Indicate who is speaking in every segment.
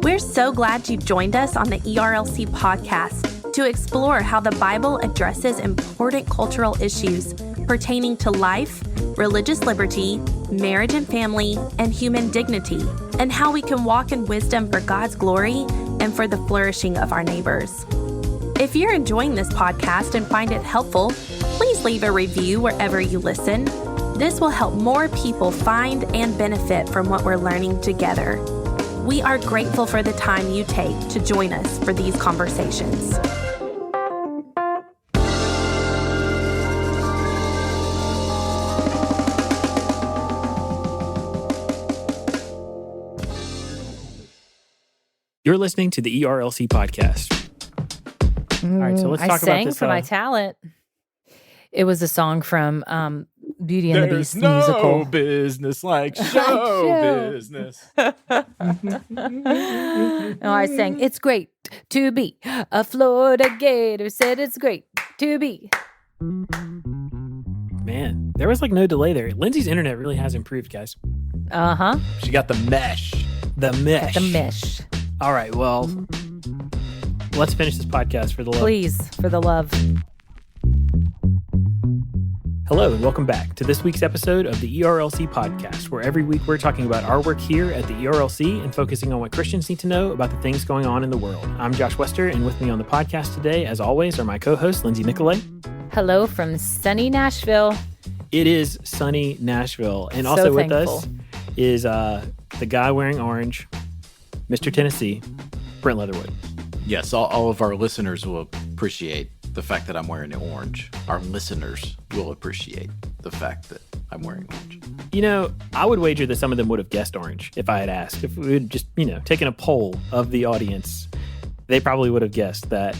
Speaker 1: We're so glad you've joined us on the ERLC podcast to explore how the Bible addresses important cultural issues pertaining to life, religious liberty, marriage and family, and human dignity, and how we can walk in wisdom for God's glory and for the flourishing of our neighbors. If you're enjoying this podcast and find it helpful, please leave a review wherever you listen. This will help more people find and benefit from what we're learning together. We are grateful for the time you take to join us for these conversations.
Speaker 2: You're listening to the ERLC podcast. All right, so let's talk about this.
Speaker 3: I sang for my talent. It was a song from Beauty and the Beast musical.
Speaker 2: There's no business like show business.
Speaker 3: No, I sang, "It's great to be a Florida Gator." Said it's great to be.
Speaker 2: Man, there was like no delay there. Lindsay's internet really has improved, guys.
Speaker 3: Uh-huh.
Speaker 2: She got the mesh. The mesh.
Speaker 3: Got the mesh.
Speaker 2: All right, well, let's finish this podcast for the love.
Speaker 3: Please, for the love.
Speaker 2: Hello, and welcome back to this week's episode of the ERLC podcast, where every week we're talking about our work here at the ERLC and focusing on what Christians need to know about the things going on in the world. I'm Josh Wester, and with me on the podcast today, as always, are my co-hosts, Lindsay Nicolay.
Speaker 3: Hello from sunny Nashville.
Speaker 2: It is sunny Nashville. And
Speaker 3: So
Speaker 2: also with
Speaker 3: thankful.
Speaker 2: us is the guy wearing orange, Mr. Tennessee, Brent Leatherwood.
Speaker 4: Yes, all of our listeners will appreciate the fact that I'm wearing orange. Our listeners will appreciate the fact that I'm wearing orange.
Speaker 2: You know, I would wager that some of them would have guessed orange if I had asked. If we had just, taken a poll of the audience, they probably would have guessed that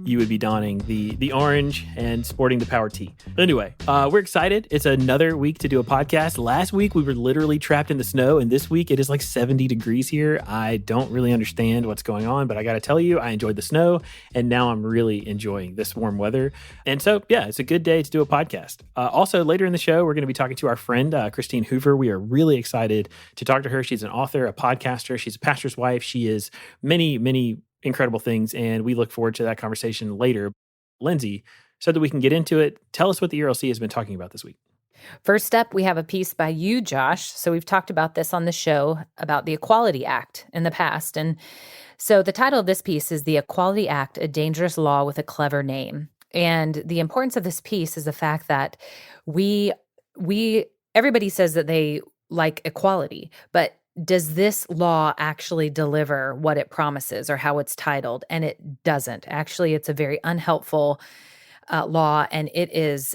Speaker 2: you would be donning the orange and sporting the Power T. Anyway, we're excited. It's another week to do a podcast. Last week, we were literally trapped in the snow, and this week, it is like 70 degrees here. I don't really understand what's going on, but I got to tell you, I enjoyed the snow, and now I'm really enjoying this warm weather. And so, yeah, it's a good day to do a podcast. Also, later in the show, we're going to be talking to our friend, Christine Hoover. We are really excited to talk to her. She's an author, a podcaster. She's a pastor's wife. She is many, many incredible things, and we look forward to that conversation later. Lindsay, so that we can get into it, tell us what the ERLC has been talking about this week.
Speaker 3: First up, we have a piece by you, Josh. So we've talked about this on the show, about the Equality Act in the past. And so the title of this piece is The Equality Act, a Dangerous Law with a Clever Name. And the importance of this piece is the fact that everybody says that they like equality, but does this law actually deliver what it promises or how it's titled? And it doesn't. Actually, it's a very unhelpful law, and it is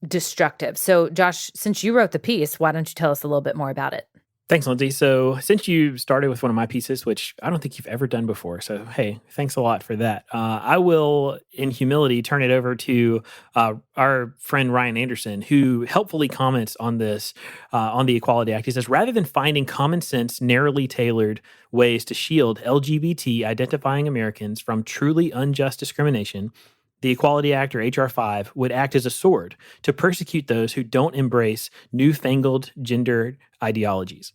Speaker 3: destructive. So, Josh, since you wrote the piece, why don't you tell us a little bit more about it?
Speaker 2: Thanks, Lindsay. So since you started with one of my pieces, which I don't think you've ever done before, so hey, thanks a lot for that. I will, in humility, turn it over to our friend Ryan Anderson, who helpfully comments on this, on the Equality Act. He says, rather than finding common sense, narrowly tailored ways to shield LGBT identifying Americans from truly unjust discrimination, the Equality Act, or H.R. 5, would act as a sword to persecute those who don't embrace newfangled gender ideologies.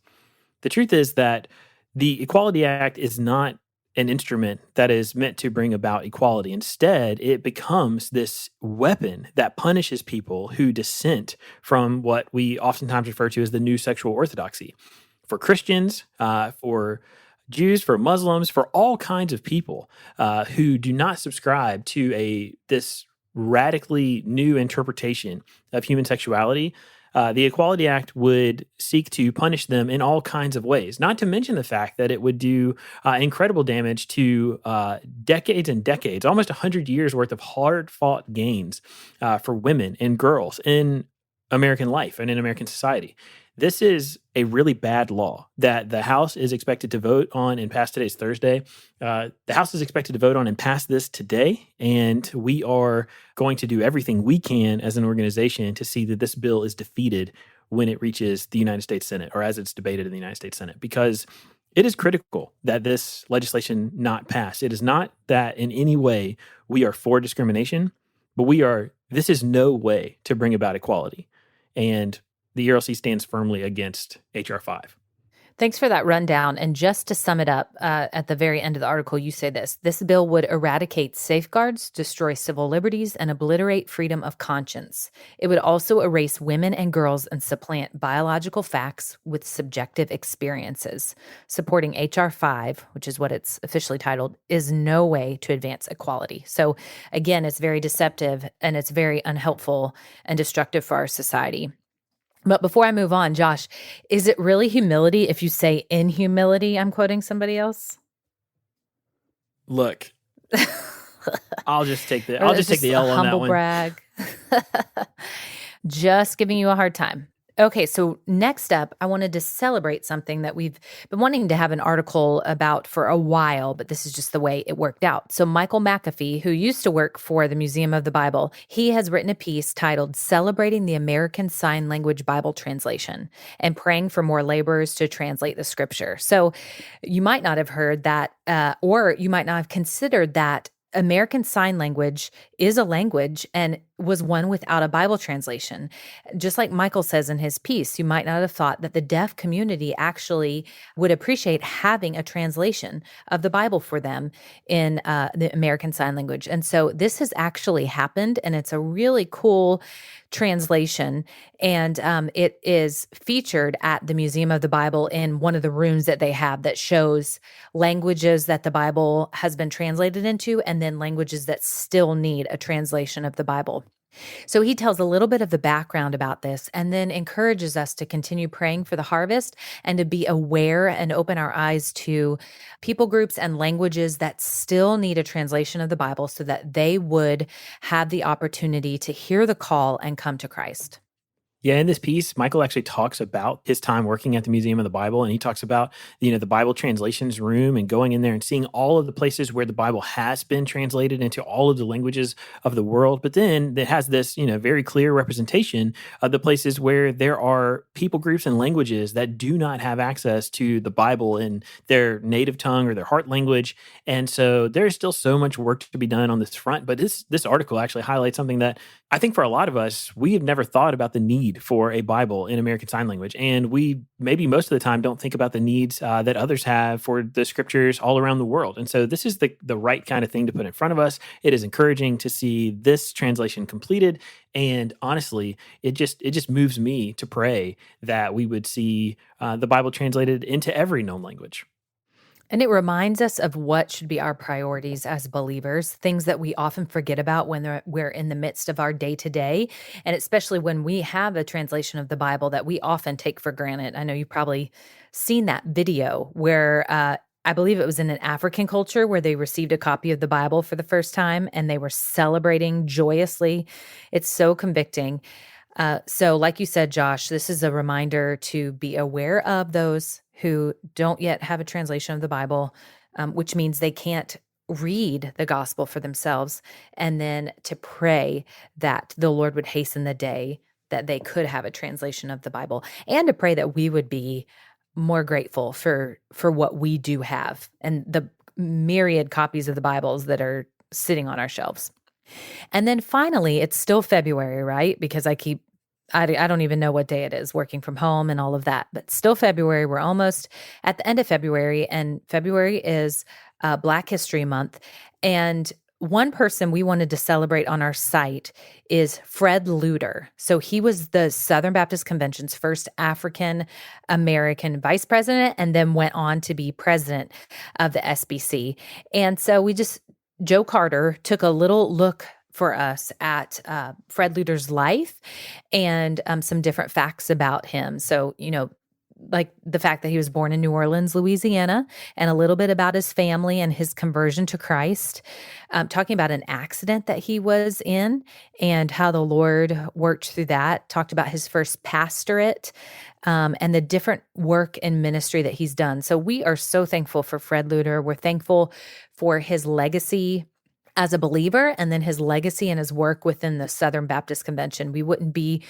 Speaker 2: The truth is that the Equality Act is not an instrument that is meant to bring about equality. Instead, it becomes this weapon that punishes people who dissent from what we oftentimes refer to as the new sexual orthodoxy. For Christians, for Jews, for Muslims, for all kinds of people who do not subscribe to this radically new interpretation of human sexuality, the Equality Act would seek to punish them in all kinds of ways, not to mention the fact that it would do incredible damage to decades and decades, almost 100 years worth of hard-fought gains for women and girls in American life and in American society. This is a really bad law that the House is expected to vote on and pass. Today's Thursday. The House is expected to vote on and pass this today, and we are going to do everything we can as an organization to see that this bill is defeated when it reaches the United States Senate, or as it's debated in the United States Senate, because it is critical that this legislation not pass. It is not that in any way we are for discrimination, but this is no way to bring about equality. And the ERLC stands firmly against H.R. 5.
Speaker 3: Thanks for that rundown. And just to sum it up, at the very end of the article, you say this bill would eradicate safeguards, destroy civil liberties, and obliterate freedom of conscience. It would also erase women and girls and supplant biological facts with subjective experiences. Supporting H.R. 5, which is what it's officially titled, is no way to advance equality. So again, it's very deceptive and it's very unhelpful and destructive for our society. But before I move on, Josh, is it really humility if you say in humility? I'm quoting somebody else.
Speaker 2: Look, I'll just take the L on that
Speaker 3: humble
Speaker 2: one.
Speaker 3: Brag. Just giving you a hard time. Okay, so next up, I wanted to celebrate something that we've been wanting to have an article about for a while, but this is just the way it worked out. So Michael McAfee, who used to work for the Museum of the Bible, he has written a piece titled Celebrating the American Sign Language Bible Translation and Praying for More Laborers to Translate the Scripture. So you might not have heard that, or you might not have considered that American Sign Language is a language and was one without a Bible translation. Just like Michael says in his piece, you might not have thought that the deaf community actually would appreciate having a translation of the Bible for them in the American Sign Language. And so this has actually happened, and it's a really cool translation. And it is featured at the Museum of the Bible in one of the rooms that they have that shows languages that the Bible has been translated into, and then languages that still need a translation of the Bible. So he tells a little bit of the background about this and then encourages us to continue praying for the harvest and to be aware and open our eyes to people groups and languages that still need a translation of the Bible so that they would have the opportunity to hear the call and come to Christ.
Speaker 2: Yeah, in this piece, Michael actually talks about his time working at the Museum of the Bible, and he talks about, the Bible translations room and going in there and seeing all of the places where the Bible has been translated into all of the languages of the world. But then it has this, very clear representation of the places where there are people groups and languages that do not have access to the Bible in their native tongue or their heart language. And so there's still so much work to be done on this front. But this article actually highlights something that I think for a lot of us, we have never thought about the need for a Bible in American Sign Language. And we maybe most of the time don't think about the needs that others have for the scriptures all around the world. And so this is the right kind of thing to put in front of us. It is encouraging to see this translation completed. And honestly, it just moves me to pray that we would see the Bible translated into every known language.
Speaker 3: And it reminds us of what should be our priorities as believers, things that we often forget about when we're in the midst of our day-to-day, and especially when we have a translation of the Bible that we often take for granted. I know you've probably seen that video where I believe it was in an African culture where they received a copy of the Bible for the first time, and they were celebrating joyously. It's so convicting. So like you said, Josh, this is a reminder to be aware of those who don't yet have a translation of the Bible, which means they can't read the gospel for themselves, and then to pray that the Lord would hasten the day that they could have a translation of the Bible, and to pray that we would be more grateful for what we do have and the myriad copies of the Bibles that are sitting on our shelves. And then finally, it's still February, right? Because I don't even know what day it is, working from home and all of that, but still February. We're almost at the end of February, and February is Black History Month. And one person we wanted to celebrate on our site is Fred Luter. So he was the Southern Baptist Convention's first African American vice president, and then went on to be president of the SBC. And so Joe Carter took a little look for us at Fred Luter's life and some different facts about him. So, like the fact that he was born in New Orleans, Louisiana, and a little bit about his family and his conversion to Christ, talking about an accident that he was in and how the Lord worked through that, talked about his first pastorate, and the different work and ministry that he's done. So we are so thankful for Fred Luter. We're thankful for his legacy as a believer, and then his legacy and his work within the Southern Baptist Convention. We wouldn't be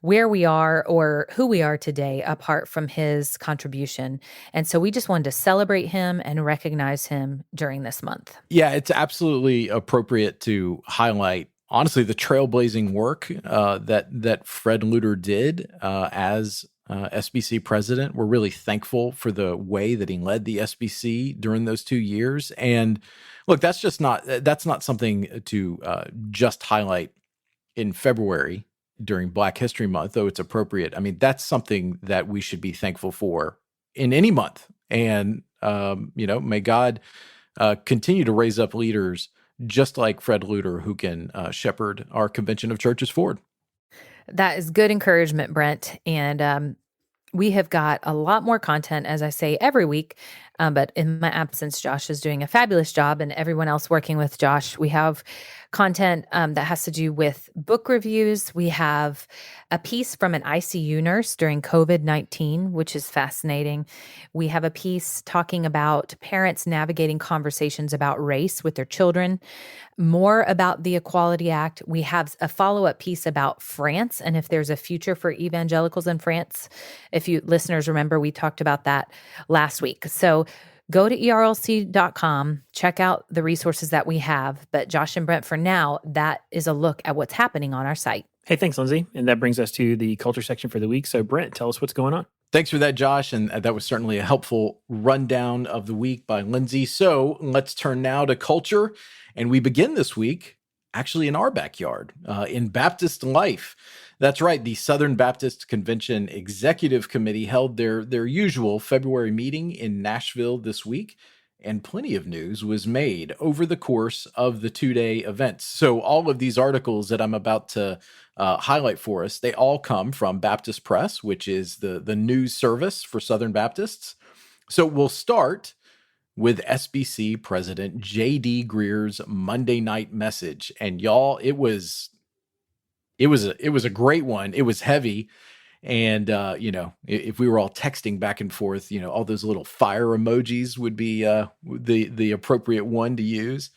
Speaker 3: where we are or who we are today apart from his contribution. And so we just wanted to celebrate him and recognize him during this month.
Speaker 4: Yeah, it's absolutely appropriate to highlight honestly, the trailblazing work that Fred Luter did as SBC president. We're really thankful for the way that he led the SBC during those 2 years. And look, that's not something to just highlight in February during Black History Month, though it's appropriate. I mean, that's something that we should be thankful for in any month. And, may God continue to raise up leaders just like Fred Luter who can shepherd our convention of churches forward.
Speaker 3: That is good encouragement, Brent. And we have got a lot more content, as I say, every week. But in my absence, Josh is doing a fabulous job, and everyone else working with Josh. We have content that has to do with book reviews. We have a piece from an ICU nurse during COVID-19, which is fascinating. We have a piece talking about parents navigating conversations about race with their children, more about the Equality Act. We have a follow-up piece about France and if there's a future for evangelicals in France. If you listeners remember, we talked about that last week. So go to ERLC.com, check out the resources that we have. But Josh and Brent, for now, that is a look at what's happening on our site.
Speaker 2: Hey, thanks, Lindsay. And that brings us to the culture section for the week. So Brent, tell us what's going on.
Speaker 4: Thanks for that, Josh. And that was certainly a helpful rundown of the week by Lindsay. So let's turn now to culture. And we begin this week actually in our backyard, in Baptist life. That's right. The Southern Baptist Convention Executive Committee held their usual February meeting in Nashville this week, and plenty of news was made over the course of the 2-day events. So all of these articles that I'm about to highlight for us, they all come from Baptist Press, which is the news service for Southern Baptists. So we'll start with SBC President J.D. Greear's Monday night message. And y'all, it was a great one. It was heavy. And, if we were all texting back and forth, all those little fire emojis would be the appropriate one to use.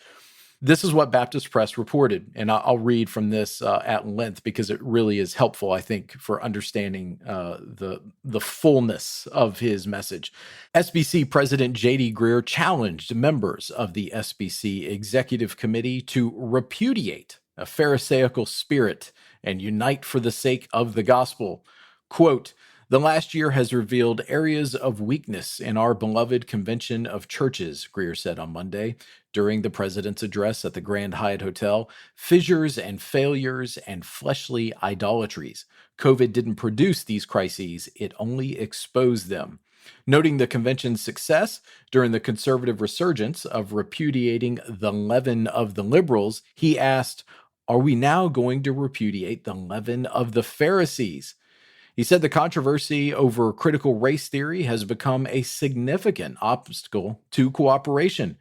Speaker 4: This is what Baptist Press reported, and I'll read from this at length because it really is helpful, I think, for understanding the fullness of his message. SBC President J.D. Greear challenged members of the SBC Executive Committee to repudiate a Pharisaical spirit and unite for the sake of the gospel. Quote, "The last year has revealed areas of weakness in our beloved convention of churches," Greear said on Monday during the president's address at the Grand Hyatt Hotel. "Fissures and failures and fleshly idolatries. COVID didn't produce these crises, it only exposed them." Noting the convention's success during the conservative resurgence of repudiating the leaven of the liberals, he asked, "Are we now going to repudiate the leaven of the Pharisees?" He said the controversy over critical race theory has become a significant obstacle to cooperation.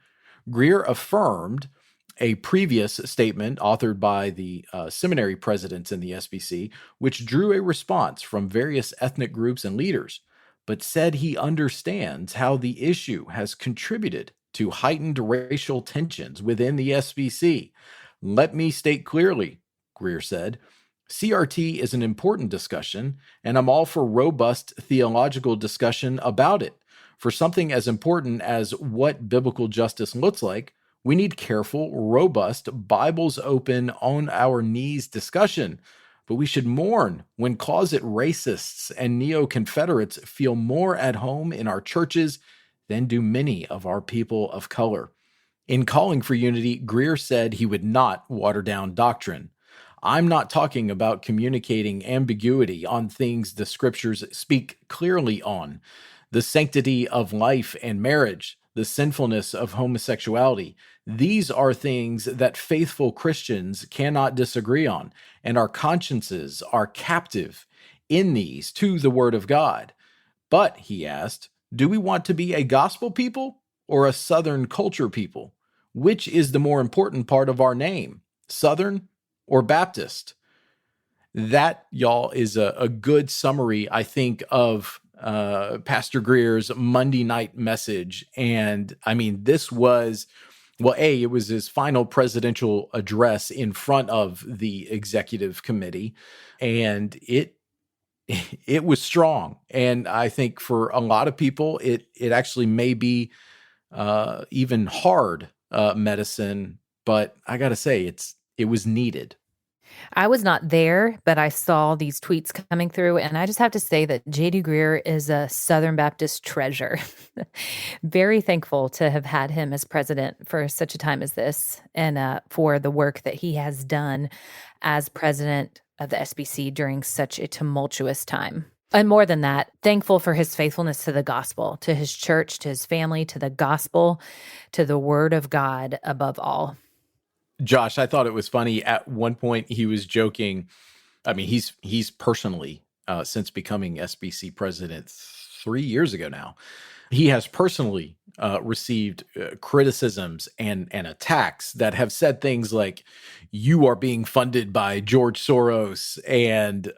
Speaker 4: Greear affirmed a previous statement authored by the seminary presidents in the SBC, which drew a response from various ethnic groups and leaders, but said he understands how the issue has contributed to heightened racial tensions within the SBC. "Let me state clearly," Greear said, "CRT is an important discussion, and I'm all for robust theological discussion about it. For something as important as what biblical justice looks like, we need careful, robust, Bibles open, on our knees discussion. But we should mourn when closet racists and neo-Confederates feel more at home in our churches than do many of our people of color." In calling for unity, Greear said he would not water down doctrine. "I'm not talking about communicating ambiguity on things the scriptures speak clearly on. The sanctity of life and marriage, the sinfulness of homosexuality. These are things that faithful Christians cannot disagree on, and our consciences are captive in these to the word of God. But," he asked, "do we want to be a gospel people or a Southern culture people? Which is the more important part of our name, Southern or Baptist?" That, y'all, is a good summary, I think, of Pastor Greer's Monday night message. And I mean, this was, well, it was his final presidential address in front of the executive committee, and it was strong. And I think for a lot of people, it actually may be even hard medicine, but I got to say, it was needed.
Speaker 3: I was not there, but I saw these tweets coming through, and I just have to say that J.D. Greear is a Southern Baptist treasure. Very thankful to have had him as president for such a time as this, and for the work that he has done as president of the SBC during such a tumultuous time. And more than that, thankful for his faithfulness to the gospel, to his church, to his family, to the gospel, to the word of God above all.
Speaker 4: Josh, I thought it was funny. At one point, he was joking. I mean, he's personally, since becoming SBC president 3 years ago now, he has personally received criticisms and attacks that have said things like, "You are being funded by George Soros," and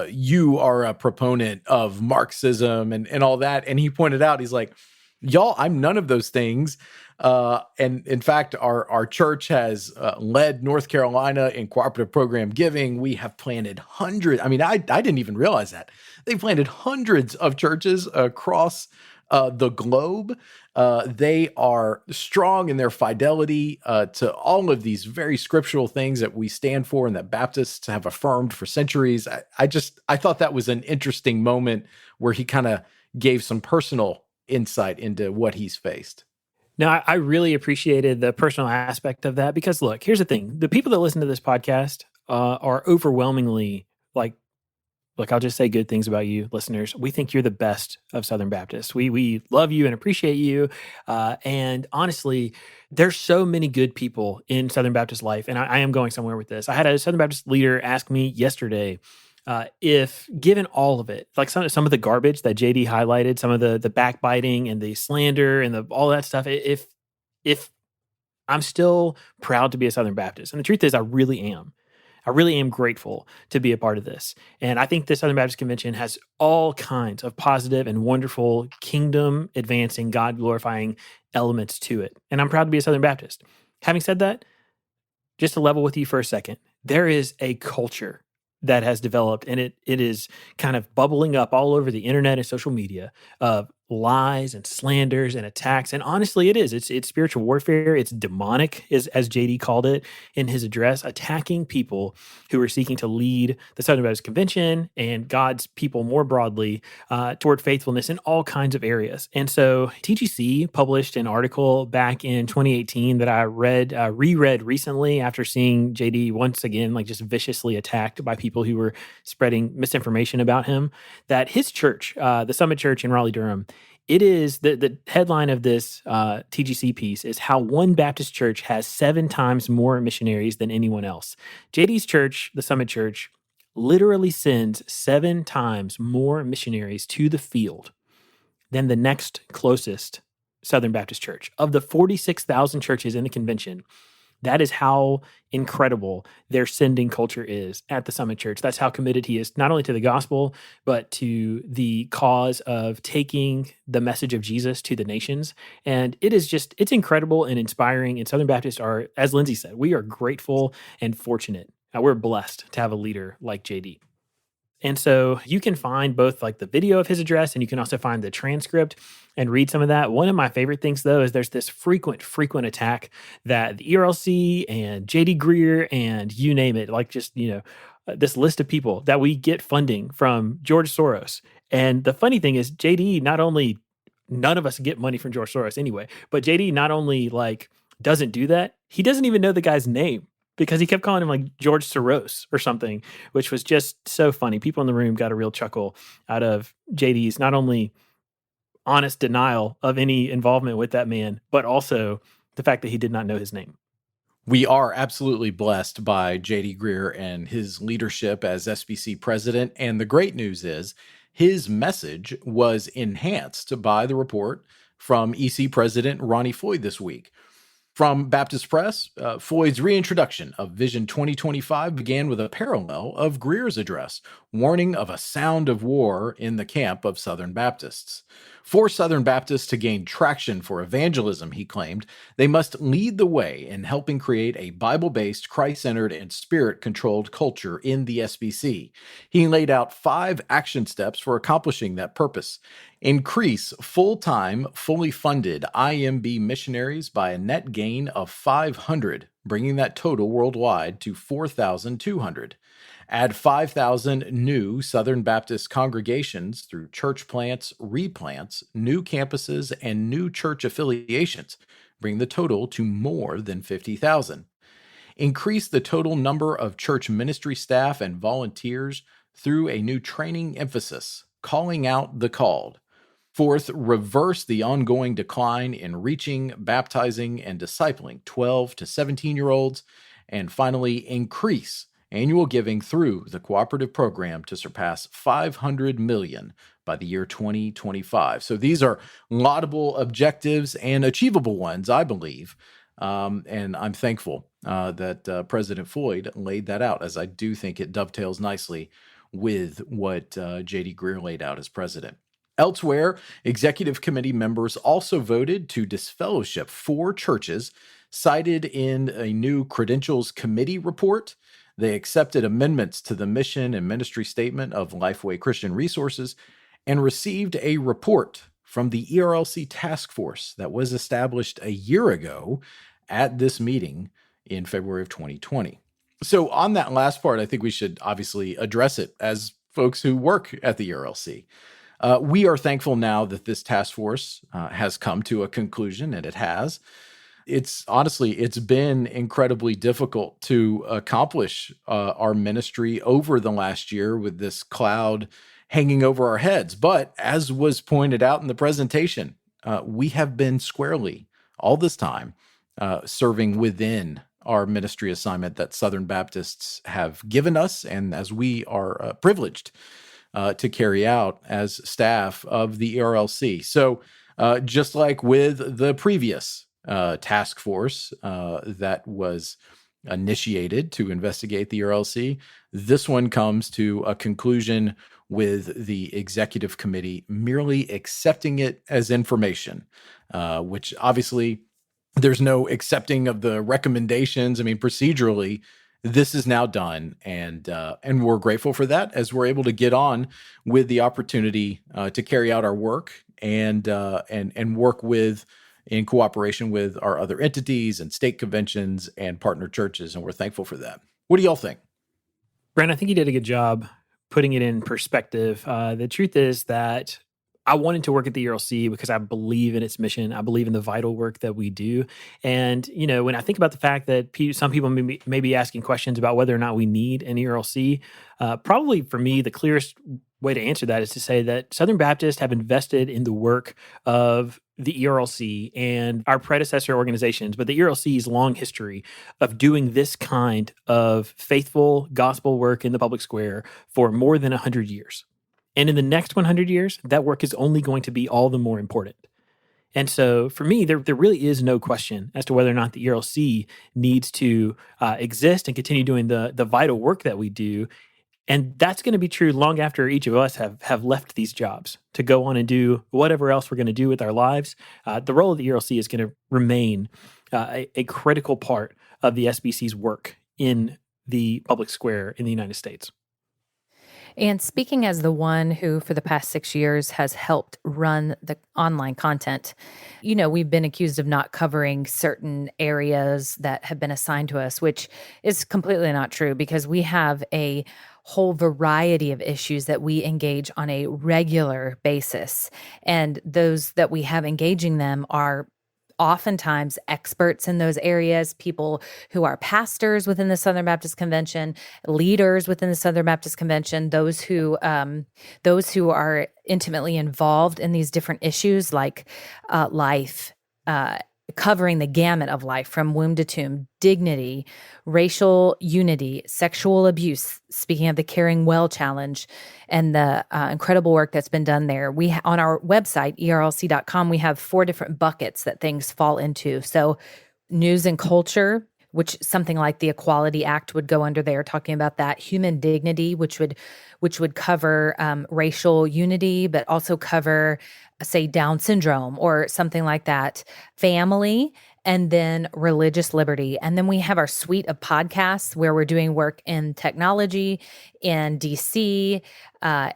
Speaker 4: "You are a proponent of Marxism," and all that. And he pointed out, he's like, "Y'all, I'm none of those things." And in fact, our church has led North Carolina in cooperative program giving. We have planted hundreds. I mean, I didn't even realize that. They planted hundreds of churches across the globe. They are strong in their fidelity to all of these very scriptural things that we stand for and that Baptists have affirmed for centuries. I thought that was an interesting moment where he kind of gave some personal insight into what he's faced.
Speaker 2: Now, I really appreciated the personal aspect of that because, look, here's the thing. The people that listen to this podcast are overwhelmingly like, look, I'll just say good things about you, listeners. We think you're the best of Southern Baptists. We love you and appreciate you. And honestly, there's so many good people in Southern Baptist life. And I am going somewhere with this. I had a Southern Baptist leader ask me yesterday, if given all of it, like some of the garbage that JD highlighted, some of the backbiting and the slander and all that stuff, if I'm still proud to be a Southern Baptist. And the truth is, I really am. I really am grateful to be a part of this. And I think the Southern Baptist Convention has all kinds of positive and wonderful kingdom advancing, God glorifying elements to it. And I'm proud to be a Southern Baptist. Having said that, just to level with you for a second, there is a culture that has developed, and it is kind of bubbling up all over the internet and social media of lies and slanders and attacks. And honestly, it's spiritual warfare. It's demonic, as JD called it in his address, attacking people who are seeking to lead the Southern Baptist Convention and God's people more broadly toward faithfulness in all kinds of areas. And so TGC published an article back in 2018 that I reread recently after seeing JD once again, like just viciously attacked by people who were spreading misinformation about him, that his church, the Summit Church in Raleigh-Durham, it is the headline of this TGC piece is how one Baptist church has 7 times more missionaries than anyone else. JD's church, the Summit Church, literally sends 7 times more missionaries to the field than the next closest Southern Baptist church. Of the 46,000 churches in the convention, that is how incredible their sending culture is at the Summit Church. That's how committed he is, not only to the gospel, but to the cause of taking the message of Jesus to the nations. And it's incredible and inspiring. And Southern Baptists are, as Lindsay said, we are grateful and fortunate. We're blessed to have a leader like JD. And so you can find both like the video of his address, and you can also find the transcript and read some of that. One of my favorite things, though, is there's this frequent attack that the ERLC and JD Greear and you name it, like just, this list of people that we get funding from George Soros. And the funny thing is JD, none of us get money from George Soros anyway, but JD not only like doesn't do that, he doesn't even know the guy's name, because he kept calling him like George Soros or something, which was just so funny. People in the room got a real chuckle out of JD's not only honest denial of any involvement with that man, but also the fact that he did not know his name.
Speaker 4: We are absolutely blessed by JD Greear and his leadership as SBC president. And the great news is his message was enhanced by the report from EC President Ronnie Floyd this week. From Baptist Press, Floyd's reintroduction of Vision 2025 began with a parallel of Greer's address, warning of a sound of war in the camp of Southern Baptists. For Southern Baptists to gain traction for evangelism, he claimed, they must lead the way in helping create a Bible-based, Christ-centered, and Spirit-controlled culture in the SBC. He laid out 5 action steps for accomplishing that purpose. Increase full-time, fully funded IMB missionaries by a net gain of 500 bringing that total worldwide to 4,200. Add 5,000 new Southern Baptist congregations through church plants, replants, new campuses, and new church affiliations, bring the total to more than 50,000. Increase the total number of church ministry staff and volunteers through a new training emphasis, calling out the called. Fourth, reverse the ongoing decline in reaching, baptizing, and discipling 12 to 17-year-olds. And finally, increase annual giving through the cooperative program to surpass $500 million by the year 2025. So these are laudable objectives and achievable ones, I believe. And I'm thankful that President Floyd laid that out, as I do think it dovetails nicely with what J.D. Greear laid out as president. Elsewhere, executive committee members also voted to disfellowship 4 churches cited in a new credentials committee report. They accepted amendments to the mission and ministry statement of Lifeway Christian Resources and received a report from the ERLC task force that was established a year ago at this meeting in February of 2020. So on that last part, I think we should obviously address it as folks who work at the ERLC. We are thankful now that this task force has come to a conclusion, and it has. It's been incredibly difficult to accomplish our ministry over the last year with this cloud hanging over our heads. But as was pointed out in the presentation, we have been squarely all this time serving within our ministry assignment that Southern Baptists have given us, and as we are privileged to carry out as staff of the ERLC. So just like with the previous task force that was initiated to investigate the ERLC, this one comes to a conclusion with the executive committee merely accepting it as information, which obviously there's no accepting of the recommendations. I mean, procedurally, this is now done, and we're grateful for that as we're able to get on with the opportunity to carry out our work and work in cooperation with our other entities and state conventions and partner churches, and we're thankful for that. What do y'all think?
Speaker 2: Brent, I think you did a good job putting it in perspective. The truth is that I wanted to work at the ERLC because I believe in its mission. I believe in the vital work that we do. And, when I think about the fact that some people may be asking questions about whether or not we need an ERLC, probably for me, the clearest way to answer that is to say that Southern Baptists have invested in the work of the ERLC and our predecessor organizations, but the ERLC's long history of doing this kind of faithful gospel work in the public square for more than 100 years. And in the next 100 years, that work is only going to be all the more important. And so for me, there really is no question as to whether or not the ERLC needs to exist and continue doing the vital work that we do. And that's going to be true long after each of us have left these jobs to go on and do whatever else we're going to do with our lives. The role of the ERLC is going to remain a critical part of the SBC's work in the public square in the United States.
Speaker 3: And speaking as the one who for the past 6 years has helped run the online content, we've been accused of not covering certain areas that have been assigned to us, which is completely not true because we have a whole variety of issues that we engage on a regular basis. And those that we have engaging them are oftentimes experts in those areas, people who are pastors within the Southern Baptist Convention, leaders within the Southern Baptist Convention, those who are intimately involved in these different issues like life, covering the gamut of life from womb to tomb, dignity, racial unity, sexual abuse, speaking of the Caring Well Challenge, and the incredible work that's been done there. On our website, ERLC.com, we have 4 different buckets that things fall into. So news and culture, which something like the Equality Act would go under there, talking about that. Human dignity, which would cover racial unity, but also cover, say, Down syndrome or something like that. Family, and then religious liberty. And then we have our suite of podcasts where we're doing work in technology, in DC,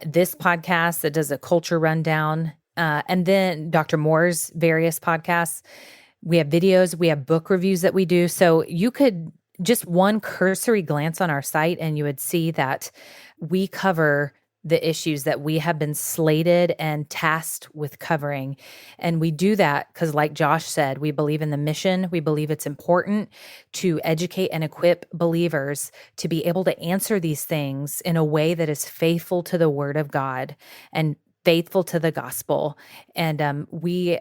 Speaker 3: this podcast that does a culture rundown, and then Dr. Moore's various podcasts. We have videos, we have book reviews that we do. So you could just one cursory glance on our site and you would see that we cover the issues that we have been slated and tasked with covering. And we do that because, like Josh said, we believe in the mission. We believe it's important to educate and equip believers to be able to answer these things in a way that is faithful to the Word of God and faithful to the gospel. And we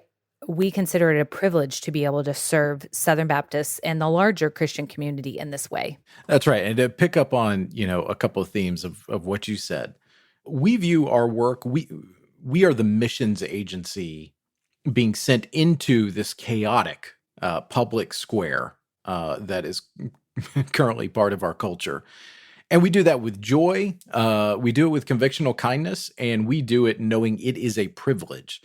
Speaker 3: consider it a privilege to be able to serve Southern Baptists and the larger Christian community in this way.
Speaker 4: That's right. And to pick up on, a couple of themes of what you said, we view our work, we are the missions agency being sent into this chaotic public square that is currently part of our culture. And we do that with joy. We do it with convictional kindness, and we do it knowing it is a privilege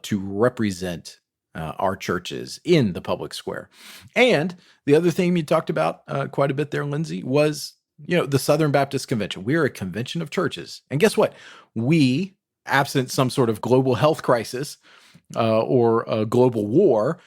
Speaker 4: to represent our churches in the public square. And the other thing you talked about quite a bit there, Lindsay, was the Southern Baptist Convention. We're a convention of churches. And guess what? We, absent some sort of global health crisis or a global war,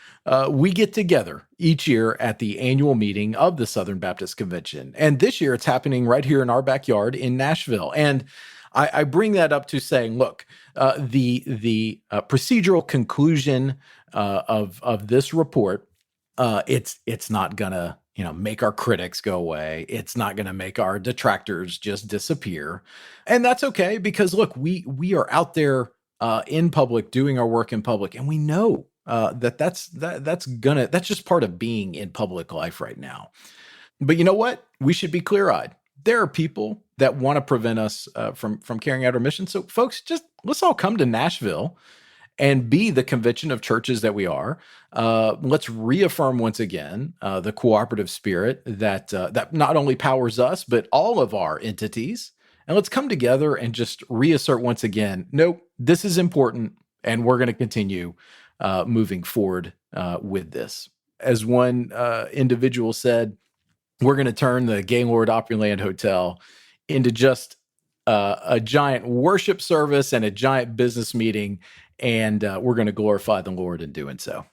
Speaker 4: we get together each year at the annual meeting of the Southern Baptist Convention. And this year it's happening right here in our backyard in Nashville. And I bring that up to saying, look, the procedural conclusion of this report, it's not gonna make our critics go away. It's not gonna make our detractors just disappear, and that's okay because look, we are out there in public doing our work in public, and we know that's just part of being in public life right now. But you know what? We should be clear-eyed. There are people that want to prevent us from carrying out our mission. So folks, just let's all come to Nashville and be the convention of churches that we are. Let's reaffirm once again the cooperative spirit that not only powers us, but all of our entities. And let's come together and just reassert once again, nope, this is important, and we're going to continue moving forward with this. As one individual said, we're going to turn the Gaylord Opryland Hotel into just a giant worship service and a giant business meeting, and we're going to glorify the Lord in doing so.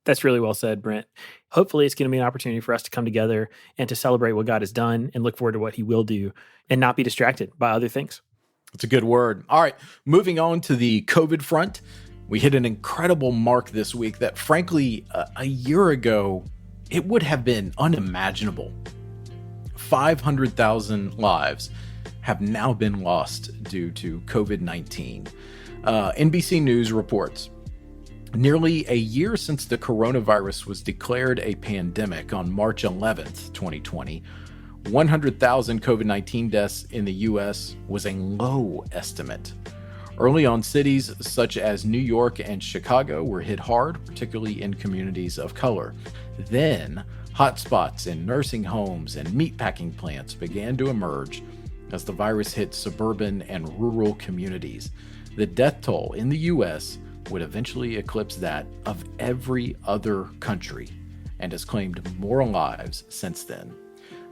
Speaker 2: That's really well said, Brent. Hopefully it's going to be an opportunity for us to come together and to celebrate what God has done and look forward to what he will do and not be distracted by other things.
Speaker 4: That's a good word. All right, moving on to the COVID front. We hit an incredible mark this week that, frankly, a year ago, it would have been unimaginable. 500,000 lives have now been lost due to COVID-19. NBC News reports, nearly a year since the coronavirus was declared a pandemic on March 11th, 2020, 100,000 COVID-19 deaths in the U.S. was a low estimate. Early on, cities such as New York and Chicago were hit hard, particularly in communities of color. Then, hotspots in nursing homes and meatpacking plants began to emerge as the virus hit suburban and rural communities. The death toll in the U.S. would eventually eclipse that of every other country and has claimed more lives since then.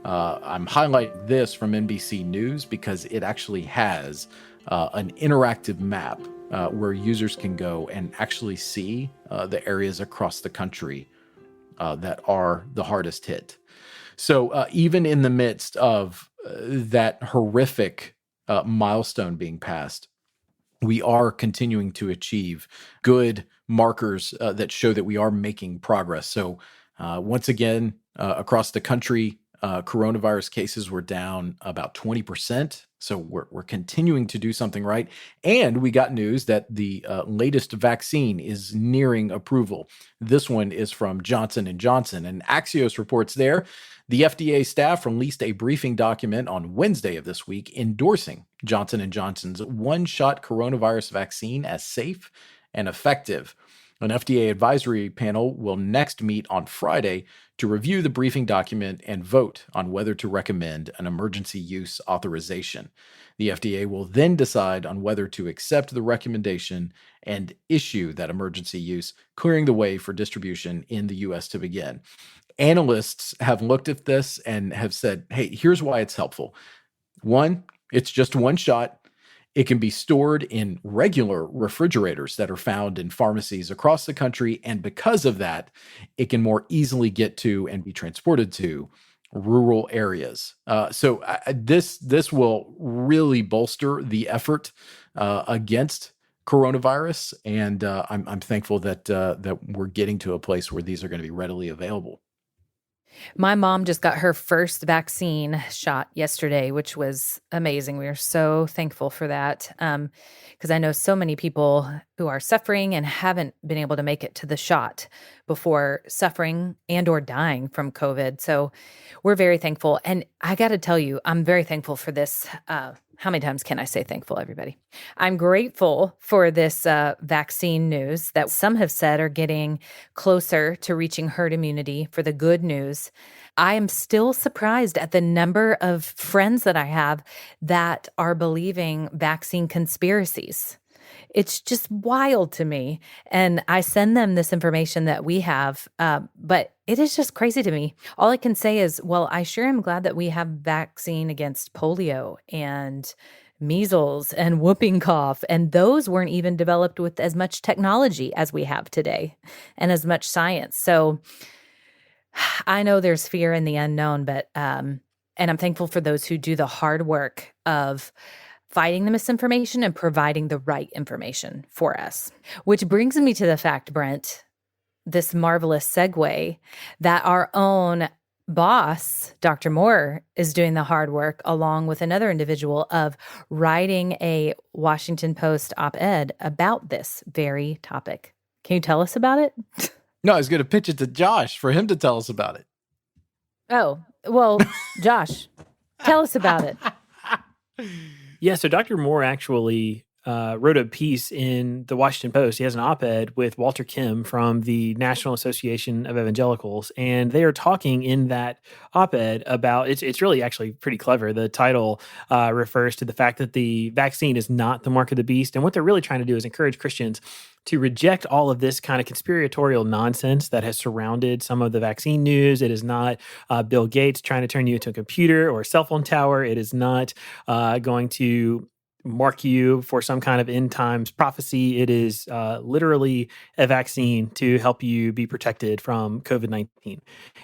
Speaker 4: I'm highlighting this from NBC News because it actually has an interactive map where users can go and actually see the areas across the country that are the hardest hit. So even in the midst of that horrific milestone being passed, we are continuing to achieve good markers that show that we are making progress. So once again, across the country, coronavirus cases were down about 20%. So we're continuing to do something right. And we got news that the latest vaccine is nearing approval. This one is from Johnson & Johnson. And Axios reports there, the FDA staff released a briefing document on Wednesday of this week endorsing Johnson & Johnson's one-shot coronavirus vaccine as safe and effective. An FDA advisory panel will next meet on Friday to review the briefing document and vote on whether to recommend an emergency use authorization. The FDA will then decide on whether to accept the recommendation and issue that emergency use, clearing the way for distribution in the U.S. to begin. Analysts have looked at this and have said, hey, here's why it's helpful. One, it's just one shot. It can be stored in regular refrigerators that are found in pharmacies across the country. And because of that, it can more easily get to and be transported to rural areas. So this will really bolster the effort against coronavirus. And I'm thankful that we're getting to a place where these are going to be readily available.
Speaker 3: My mom just got her first vaccine shot yesterday, which was amazing. We are so thankful for that because I know so many people who are suffering and haven't been able to make it to the shot before suffering and or dying from COVID. So we're very thankful. And I got to tell you, I'm very thankful for this. How many times can I say thankful, everybody? I'm grateful for this vaccine news that some have said are getting closer to reaching herd immunity for the good news. I am still surprised at the number of friends that I have that are believing vaccine conspiracies. It's just wild to me. And I send them this information that we have, but it is just crazy to me. All I can say is, well, I sure am glad that we have vaccine against polio and measles and whooping cough. And those weren't even developed with as much technology as we have today and as much science. So I know there's fear in the unknown, but, and I'm thankful for those who do the hard work of fighting the misinformation and providing the right information for us. Which brings me to the fact, Brent, this marvelous segue, that our own boss, Dr. Moore, is doing the hard work along with another individual of writing a Washington Post op-ed about this very topic. Can you tell us about it?
Speaker 4: No, I was going to pitch it to Josh for him to tell us about it.
Speaker 3: Oh, well, Josh, tell us about it.
Speaker 2: Yeah, so Dr. Moore actually wrote a piece in the Washington Post. He has an op-ed with Walter Kim from the National Association of Evangelicals, and they are talking in that op-ed about, it's really actually pretty clever. The title refers to the fact that the vaccine is not the mark of the beast, and what they're really trying to do is encourage Christians to reject all of this kind of conspiratorial nonsense that has surrounded some of the vaccine news. It is not Bill Gates trying to turn you into a computer or a cell phone tower. It is not going to mark you for some kind of end times prophecy. It is literally a vaccine to help you be protected from COVID-19.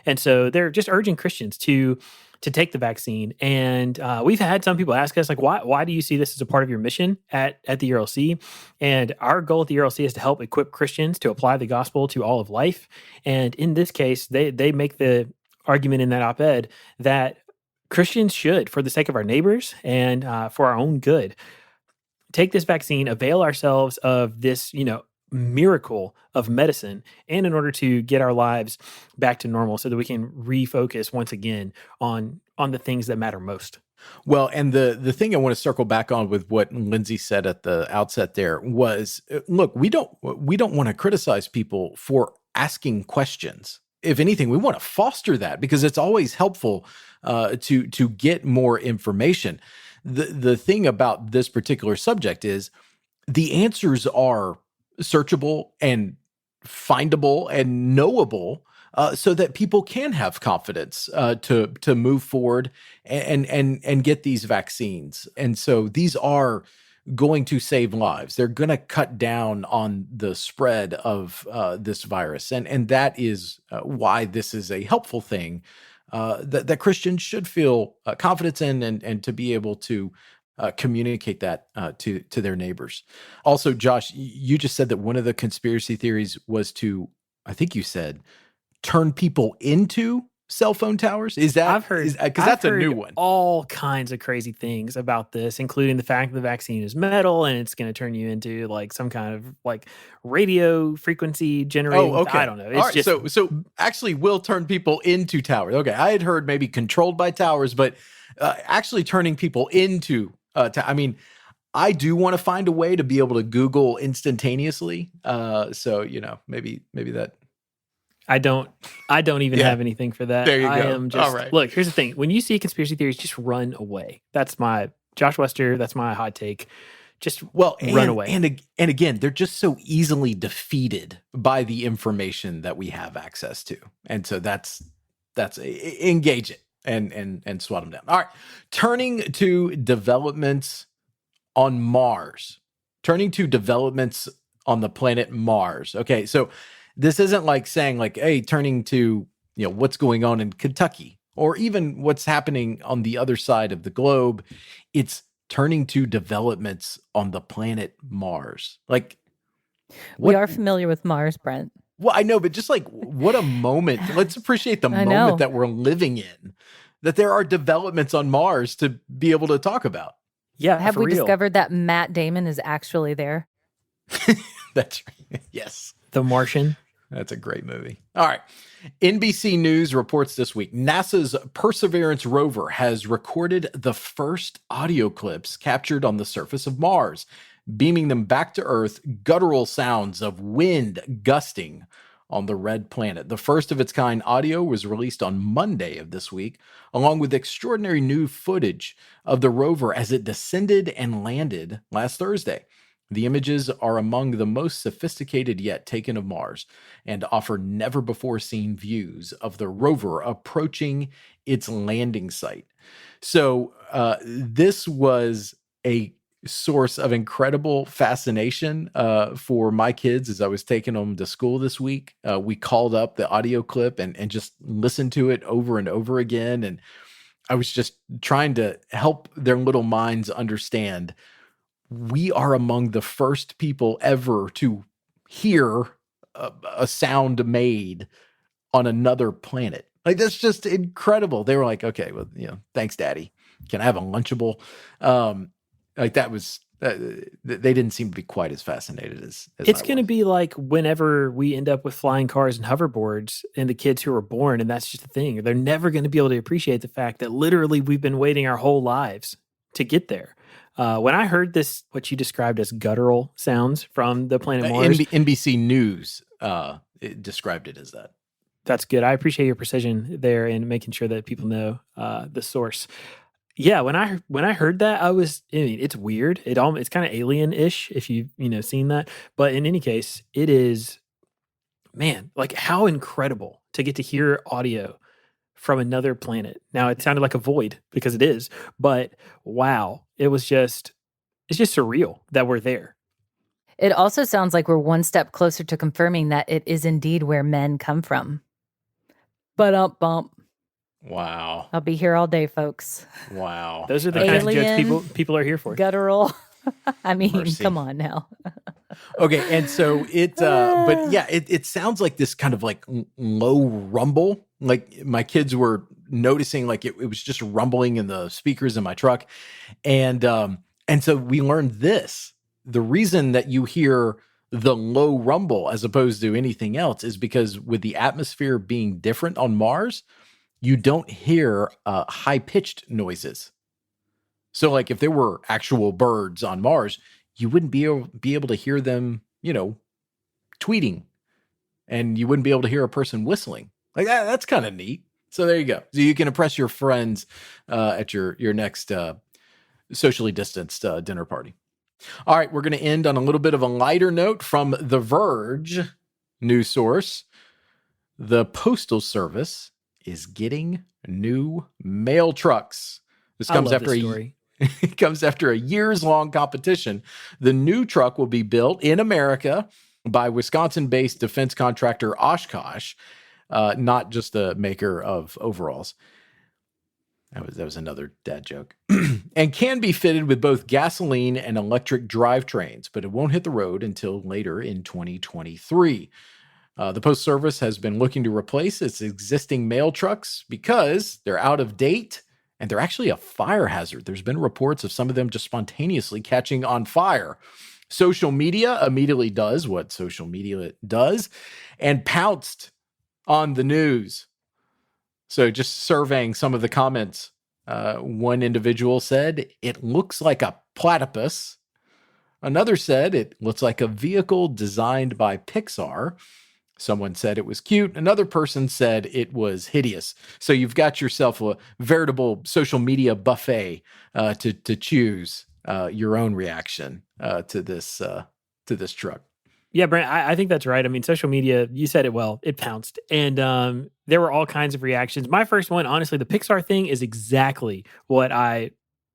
Speaker 2: And so they're just urging Christians to take the vaccine. And we've had some people ask us, like, why do you see this as a part of your mission at the ERLC? And our goal at the ERLC is to help equip Christians to apply the gospel to all of life. And in this case, they make the argument in that op-ed that Christians should, for the sake of our neighbors and for our own good, take this vaccine, avail ourselves of this, miracle of medicine, and in order to get our lives back to normal so that we can refocus once again on the things that matter most.
Speaker 4: Well, and the thing I want to circle back on with what Lindsay said at the outset there was, look, we don't want to criticize people for asking questions. If anything, we want to foster that because it's always helpful to get more information. The thing about this particular subject is the answers are searchable and findable and knowable, so that people can have confidence to move forward and get these vaccines. And so these are going to save lives. They're going to cut down on the spread of this virus, and that is why this is a helpful thing that Christians should feel confidence in, and to be able to communicate that to their neighbors. Also, Josh, you just said that one of the conspiracy theories was to, I think you said, turn people into cell phone towers. Is that?
Speaker 2: I've heard,
Speaker 4: because that's a new one.
Speaker 2: All kinds of crazy things about this, including the fact that the vaccine is metal and it's going to turn you into like some kind of like radio frequency generating.
Speaker 4: Oh, okay.
Speaker 2: I don't know. It's
Speaker 4: all right,
Speaker 2: just
Speaker 4: so actually will turn people into towers. Okay, I had heard maybe controlled by towers, but actually turning people into. I do want to find a way to be able to Google instantaneously. So maybe that.
Speaker 2: I don't even have anything for that.
Speaker 4: There you go.
Speaker 2: I am just,
Speaker 4: all right.
Speaker 2: Look, here's the thing. When you see conspiracy theories, just run away. That's my Josh Wester. That's my hot take. Just run away.
Speaker 4: And again, they're just so easily defeated by the information that we have access to. And so that's engage it and swat them down. All right. Turning to developments on Mars. Turning to developments on the planet Mars. Okay, so this isn't like saying like, hey, turning to, what's going on in Kentucky or even what's happening on the other side of the globe. It's turning to developments on the planet Mars. Like,
Speaker 3: we are familiar with Mars, Brent.
Speaker 4: Well, I know, but just like, what a moment. Let's appreciate the moment that we're living in, that there are developments on Mars to be able to talk about.
Speaker 2: Yeah,
Speaker 3: have we discovered that Matt Damon is actually there?
Speaker 4: That's right. Yes.
Speaker 2: The Martian.
Speaker 4: That's a great movie. All right. NBC News reports this week, NASA's Perseverance rover has recorded the first audio clips captured on the surface of Mars, beaming them back to Earth, guttural sounds of wind gusting on the red planet. The first of its kind audio was released on Monday of this week, along with extraordinary new footage of the rover as it descended and landed last Thursday. The images are among the most sophisticated yet taken of Mars and offer never-before-seen views of the rover approaching its landing site. So this was a source of incredible fascination for my kids as I was taking them to school this week. We called up the audio clip and just listened to it over and over again. And I was just trying to help their little minds understand we are among the first people ever to hear a sound made on another planet. Like, that's just incredible. They were like, okay, well, thanks, Daddy. Can I have a Lunchable? Like, that was, they didn't seem to be quite as fascinated as
Speaker 2: it's going to be like whenever we end up with flying cars and hoverboards and the kids who are born, and that's just the thing. They're never going to be able to appreciate the fact that literally we've been waiting our whole lives to get there. When I heard this, what you described as guttural sounds from the planet Mars.
Speaker 4: NBC News it described it as that.
Speaker 2: That's good. I appreciate your precision there in making sure that people know the source. Yeah, when I heard that, it's weird. It's kind of alien-ish if you've seen that. But in any case, it is, man, like how incredible to get to hear audio from another planet. Now, it sounded like a void because it is, but wow, it's just surreal that we're there.
Speaker 3: It also sounds like we're one step closer to confirming that it is indeed where men come from. Bump.
Speaker 4: Wow.
Speaker 3: I'll be here all day, folks.
Speaker 4: Wow.
Speaker 2: Those are the kinds of jokes people are here for.
Speaker 3: Guttural. I mean,
Speaker 4: Mercy.
Speaker 3: Come on now.
Speaker 4: Okay, and so it sounds like this kind of like low rumble. Like my kids were noticing like it was just rumbling in the speakers in my truck. And so we learned this. The reason that you hear the low rumble as opposed to anything else is because with the atmosphere being different on Mars, you don't hear high-pitched noises. So like if there were actual birds on Mars, you wouldn't be able to hear them, tweeting, and you wouldn't be able to hear a person whistling. Like that's kind of neat. So there you go. So you can impress your friends at your next socially distanced dinner party. All right, we're going to end on a little bit of a lighter note from The Verge news source. The Postal Service is getting new mail trucks. This comes after it comes after a years-long competition. The new truck will be built in America by Wisconsin-based defense contractor Oshkosh, not just the maker of overalls. That was another dad joke. And can be fitted with both gasoline and electric drivetrains, but it won't hit the road until later in 2023. The Post Service has been looking to replace its existing mail trucks because they're out of date and they're actually a fire hazard. There's been reports of some of them just spontaneously catching on fire. Social media immediately does what social media does and pounced on the news. So just surveying some of the comments, one individual said, "It looks like a platypus." Another said, "It looks like a vehicle designed by Pixar." Someone said it was cute. Another person said it was hideous. So you've got yourself a veritable social media buffet to choose your own reaction to this truck.
Speaker 2: Yeah, Brent, I think that's right. I mean, social media, you said it well, it pounced. And there were all kinds of reactions. My first one, honestly, the Pixar thing is exactly what I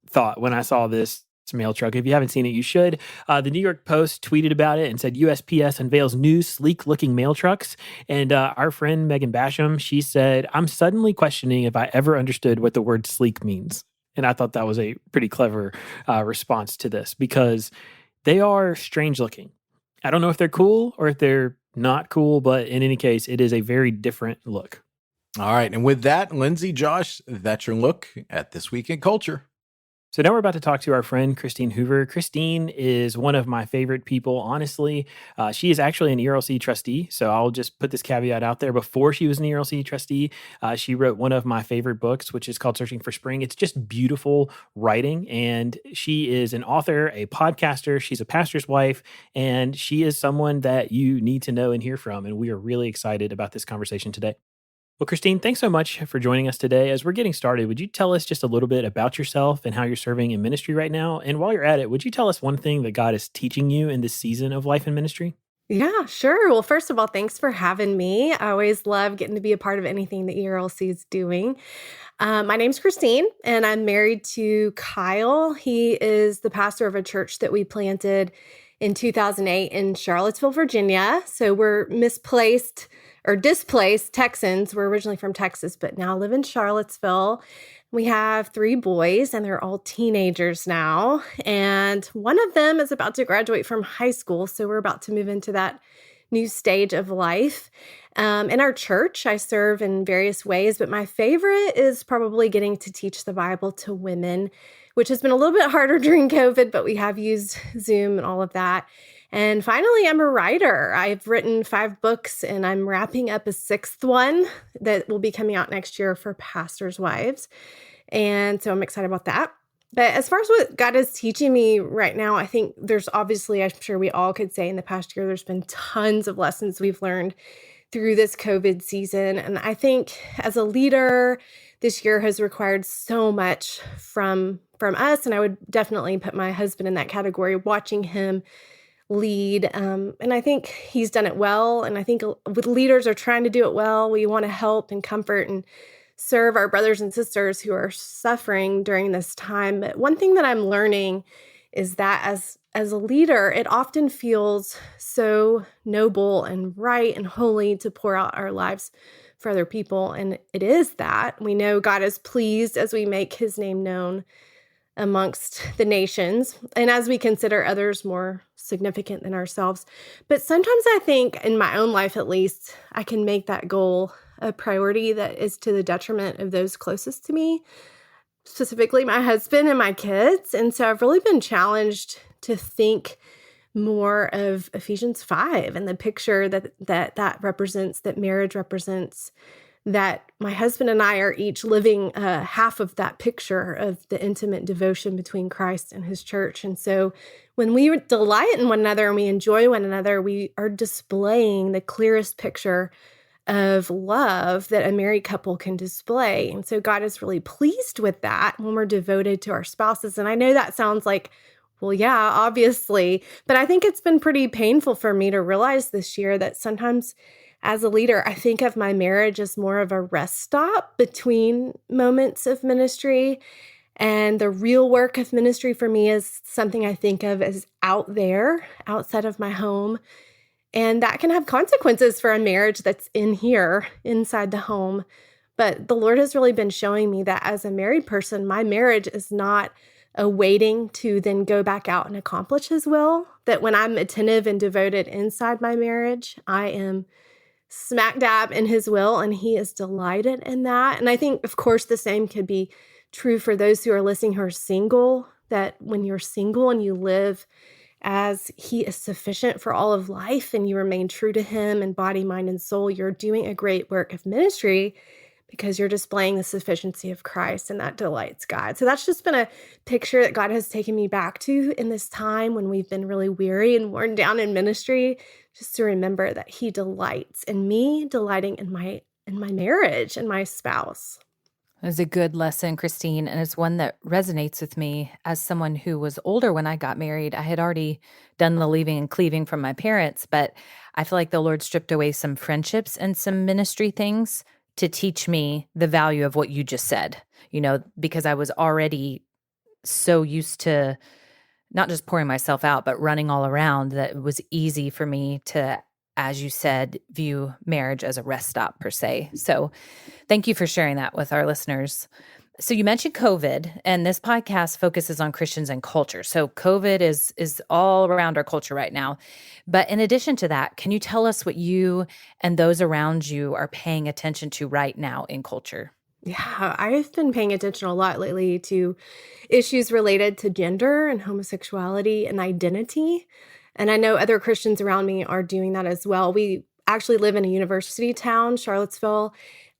Speaker 2: thought when I saw this mail truck. If you haven't seen it, you should. The New York Post tweeted about it and said USPS unveils new sleek-looking mail trucks. And our friend Megan Basham, she said, I'm suddenly questioning if I ever understood what the word sleek means. And I thought that was a pretty clever response to this because they are strange looking. I don't know if they're cool or if they're not cool, but in any case, it is a very different look.
Speaker 4: All right. And with that, Lindsay, Josh, that's your look at This Week in Culture.
Speaker 2: So now we're about to talk to our friend, Christine Hoover. Christine is one of my favorite people, honestly. She is actually an ERLC trustee. So I'll just put this caveat out there. Before she was an ERLC trustee, she wrote one of my favorite books, which is called Searching for Spring. It's just beautiful writing. And she is an author, a podcaster. She's a pastor's wife. And she is someone that you need to know and hear from. And we are really excited about this conversation today. Well, Christine, thanks so much for joining us today. As we're getting started, would you tell us just a little bit about yourself and how you're serving in ministry right now? And while you're at it, would you tell us one thing that God is teaching you in this season of life and ministry?
Speaker 5: Yeah, sure. Well, first of all, thanks for having me. I always love getting to be a part of anything that ERLC is doing. My name's Christine, and I'm married to Kyle. He is the pastor of a church that we planted in 2008 in Charlottesville, Virginia. So we're displaced Texans. We're originally from Texas, but now live in Charlottesville. We have 3 boys, and they're all teenagers now. And one of them is about to graduate from high school, so we're about to move into that new stage of life. In our church, I serve in various ways, but my favorite is probably getting to teach the Bible to women, which has been a little bit harder during COVID, but we have used Zoom and all of that. And finally, I'm a writer. I've written 5 books, and I'm wrapping up a 6th one that will be coming out next year for pastors' wives. And so I'm excited about that. But as far as what God is teaching me right now, I think there's obviously, I'm sure we all could say in the past year, there's been tons of lessons we've learned through this COVID season. And I think as a leader, this year has required so much from us. And I would definitely put my husband in that category, watching him lead. And I think he's done it well. And I think with leaders are trying to do it well, we want to help and comfort and serve our brothers and sisters who are suffering during this time. But one thing that I'm learning is that as a leader, it often feels so noble and right and holy to pour out our lives for other people. And it is that. We know God is pleased as we make his name known amongst the nations, and as we consider others more significant than ourselves. But sometimes I think, in my own life at least, I can make that goal a priority that is to the detriment of those closest to me, specifically my husband and my kids. And so I've really been challenged to think more of Ephesians 5 and the picture that represents, that marriage represents, that my husband and I are each living half of that picture of the intimate devotion between Christ and his church. And so when we delight in one another and we enjoy one another, we are displaying the clearest picture of love that a married couple can display. And so God is really pleased with that when we're devoted to our spouses. And I know that sounds like, well, yeah, obviously, but I think it's been pretty painful for me to realize this year that sometimes as a leader, I think of my marriage as more of a rest stop between moments of ministry. And the real work of ministry for me is something I think of as out there, outside of my home. And that can have consequences for a marriage that's in here, inside the home. But the Lord has really been showing me that as a married person, my marriage is not a waiting to then go back out and accomplish his will. That when I'm attentive and devoted inside my marriage, I am smack dab in his will, and he is delighted in that. And I think, of course, the same could be true for those who are listening who are single, that when you're single and you live as he is sufficient for all of life and you remain true to him in body, mind, and soul, you're doing a great work of ministry because you're displaying the sufficiency of Christ, and that delights God. So that's just been a picture that God has taken me back to in this time when we've been really weary and worn down in ministry, just to remember that he delights in me, delighting in my marriage and my spouse.
Speaker 3: It was a good lesson, Christine, and it's one that resonates with me as someone who was older when I got married. I had already done the leaving and cleaving from my parents, but I feel like the Lord stripped away some friendships and some ministry things to teach me the value of what you just said, because I was already so used to not just pouring myself out, but running all around, that it was easy for me to, as you said, view marriage as a rest stop per se. So thank you for sharing that with our listeners. So you mentioned COVID, and this podcast focuses on Christians and culture. So COVID is all around our culture right now. But in addition to that, can you tell us what you and those around you are paying attention to right now in culture?
Speaker 5: Yeah, I've been paying attention a lot lately to issues related to gender and homosexuality and identity. And I know other Christians around me are doing that as well. We actually live in a university town, Charlottesville,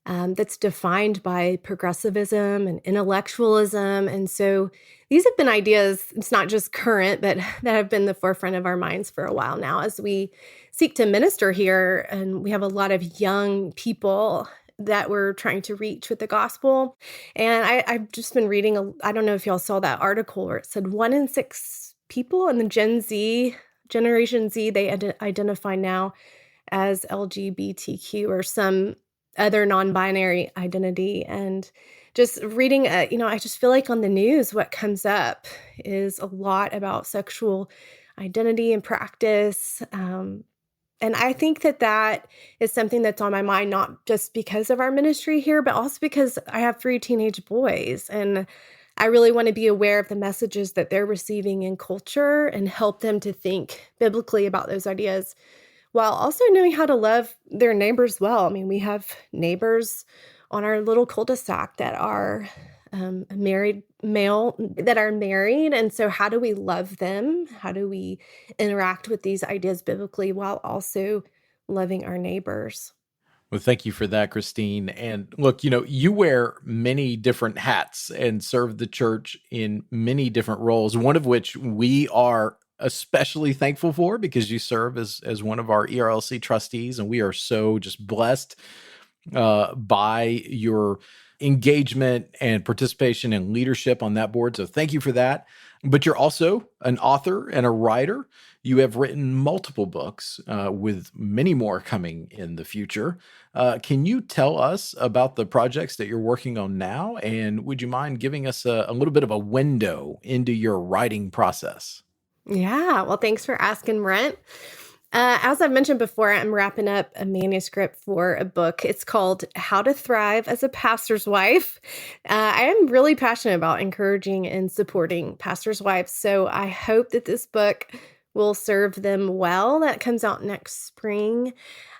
Speaker 5: that's defined by progressivism and intellectualism. And so these have been ideas, it's not just current, but that have been the forefront of our minds for a while now as we seek to minister here. And we have a lot of young people that we're trying to reach with the gospel. And I've just been reading, I don't know if y'all saw that article where it said 1 in 6 people in the Generation Z, they identify now as LGBTQ or some other non-binary identity. And just reading, I just feel like on the news, what comes up is a lot about sexual identity and practice. And I think that is something that's on my mind, not just because of our ministry here, but also because I have 3 teenage boys. And I really want to be aware of the messages that they're receiving in culture and help them to think biblically about those ideas, while also knowing how to love their neighbors well. I mean, we have neighbors on our little cul-de-sac that are married male, that are married. And so how do we love them? How do we interact with these ideas biblically while also loving our neighbors?
Speaker 4: Well, thank you for that, Christine. And look, you wear many different hats and serve the church in many different roles, one of which we are especially thankful for because you serve as one of our ERLC trustees. And we are so just blessed by your engagement and participation and leadership on that board. So thank you for that. But you're also an author and a writer. You have written multiple books with many more coming in the future. Can you tell us about the projects that you're working on now? And would you mind giving us a little bit of a window into your writing process?
Speaker 5: Yeah, well, thanks for asking, Brent. As I mentioned before, I'm wrapping up a manuscript for a book. It's called How to Thrive as a Pastor's Wife. I am really passionate about encouraging and supporting pastors' wives, so I hope that this book will serve them well. That comes out next spring.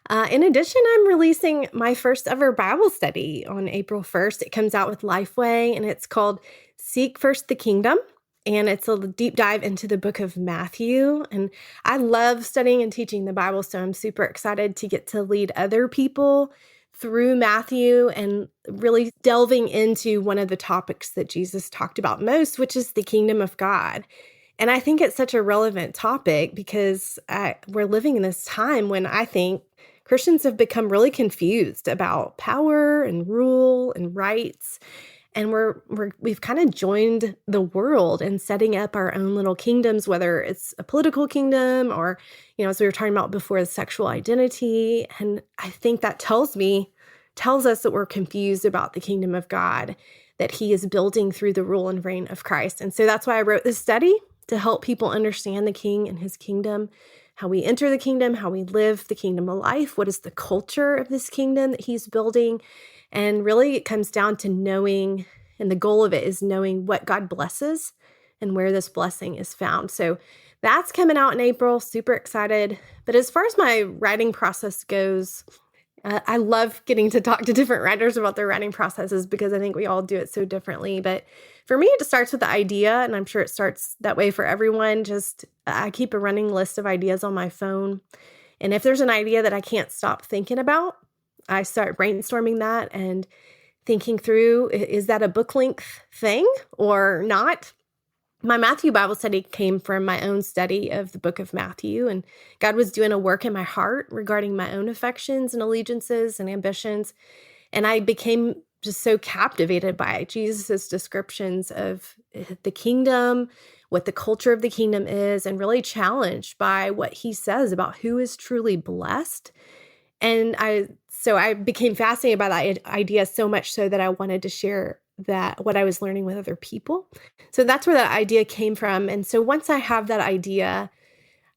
Speaker 5: In addition, I'm releasing my first ever Bible study on April 1st. It comes out with Lifeway, and it's called Seek First the Kingdom. And it's a deep dive into the book of Matthew. And I love studying and teaching the Bible, so I'm super excited to get to lead other people through Matthew and really delving into one of the topics that Jesus talked about most, which is the kingdom of God. And I think it's such a relevant topic because we're living in this time when I think Christians have become really confused about power and rule and rights. And we've kind of joined the world in setting up our own little kingdoms, whether it's a political kingdom or, as we were talking about before, the sexual identity. And I think that tells us that we're confused about the kingdom of God that he is building through the rule and reign of Christ. And so that's why I wrote this study, to help people understand the king and his kingdom, how we enter the kingdom, how we live the kingdom of life, what is the culture of this kingdom that he's building. And really, it comes down to knowing, and the goal of it is knowing what God blesses and where this blessing is found. So that's coming out in April. Super excited. But as far as my writing process goes, I love getting to talk to different writers about their writing processes because I think we all do it so differently. But for me, it starts with the idea, and I'm sure it starts that way for everyone. I keep a running list of ideas on my phone. And if there's an idea that I can't stop thinking about, I start brainstorming that and thinking through, is that a book length thing or not? My Matthew Bible study came from my own study of the book of Matthew, and God was doing a work in my heart regarding my own affections and allegiances and ambitions. And I became just so captivated by Jesus's descriptions of the kingdom, what the culture of the kingdom is, and really challenged by what he says about who is truly blessed. And I became fascinated by that idea so much so that I wanted to share that what I was learning with other people. So that's where that idea came from. And so once I have that idea,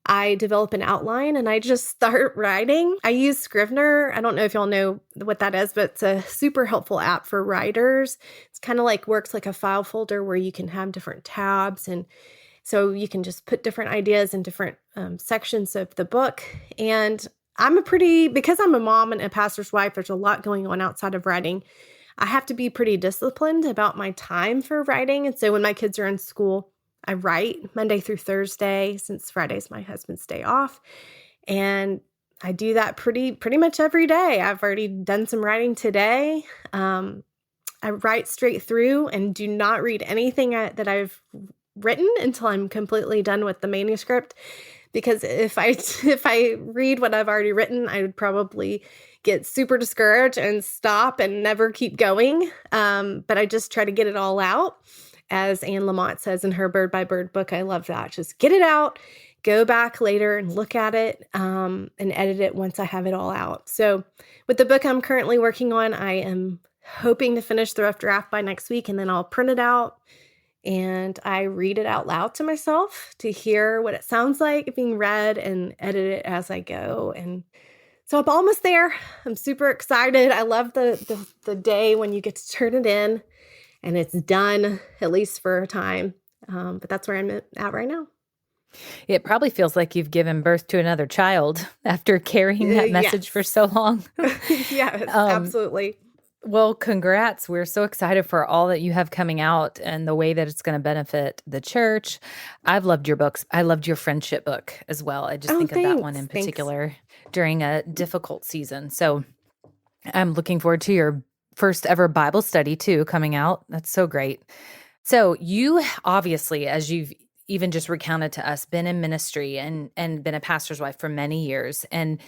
Speaker 5: I develop an outline and I just start writing. I use Scrivener. I don't know if y'all know what that is, but it's a super helpful app for writers. It's kind of like works like a file folder where you can have different tabs. And so you can just put different ideas in different sections of the book. And because I'm a mom and a pastor's wife, there's a lot going on outside of writing. I have to be pretty disciplined about my time for writing. And so when my kids are in school, I write Monday through Thursday, since Friday's my husband's day off. And I do that pretty much every day. I've already done some writing today. I write straight through and do not read anything that I've written until I'm completely done with the manuscript. Because if I read what I've already written, I would probably get super discouraged and stop and never keep going. But I just try to get it all out. As Anne Lamott says in her Bird by Bird book, I love that. Just get it out, go back later and look at it and edit it once I have it all out. So with the book I'm currently working on, I am hoping to finish the rough draft by next week, and then I'll print it out and I read it out loud to myself to hear what it sounds like being read and edit it as I go. And so I'm almost there. I'm super excited. I love the day when you get to turn it in and it's done, at least for a time. But that's where I'm at right now.
Speaker 3: It probably feels like you've given birth to another child after carrying that message for so long.
Speaker 5: Yes, absolutely.
Speaker 3: Well, congrats. We're so excited for all that you have coming out and the way that it's going to benefit the church. I've loved your books. I loved your friendship book as well. I just think of that one in particular during a difficult season. So I'm looking forward to your first ever Bible study too coming out. That's so great. So you obviously, as you've even just recounted to us, been in ministry and been a pastor's wife for many years. And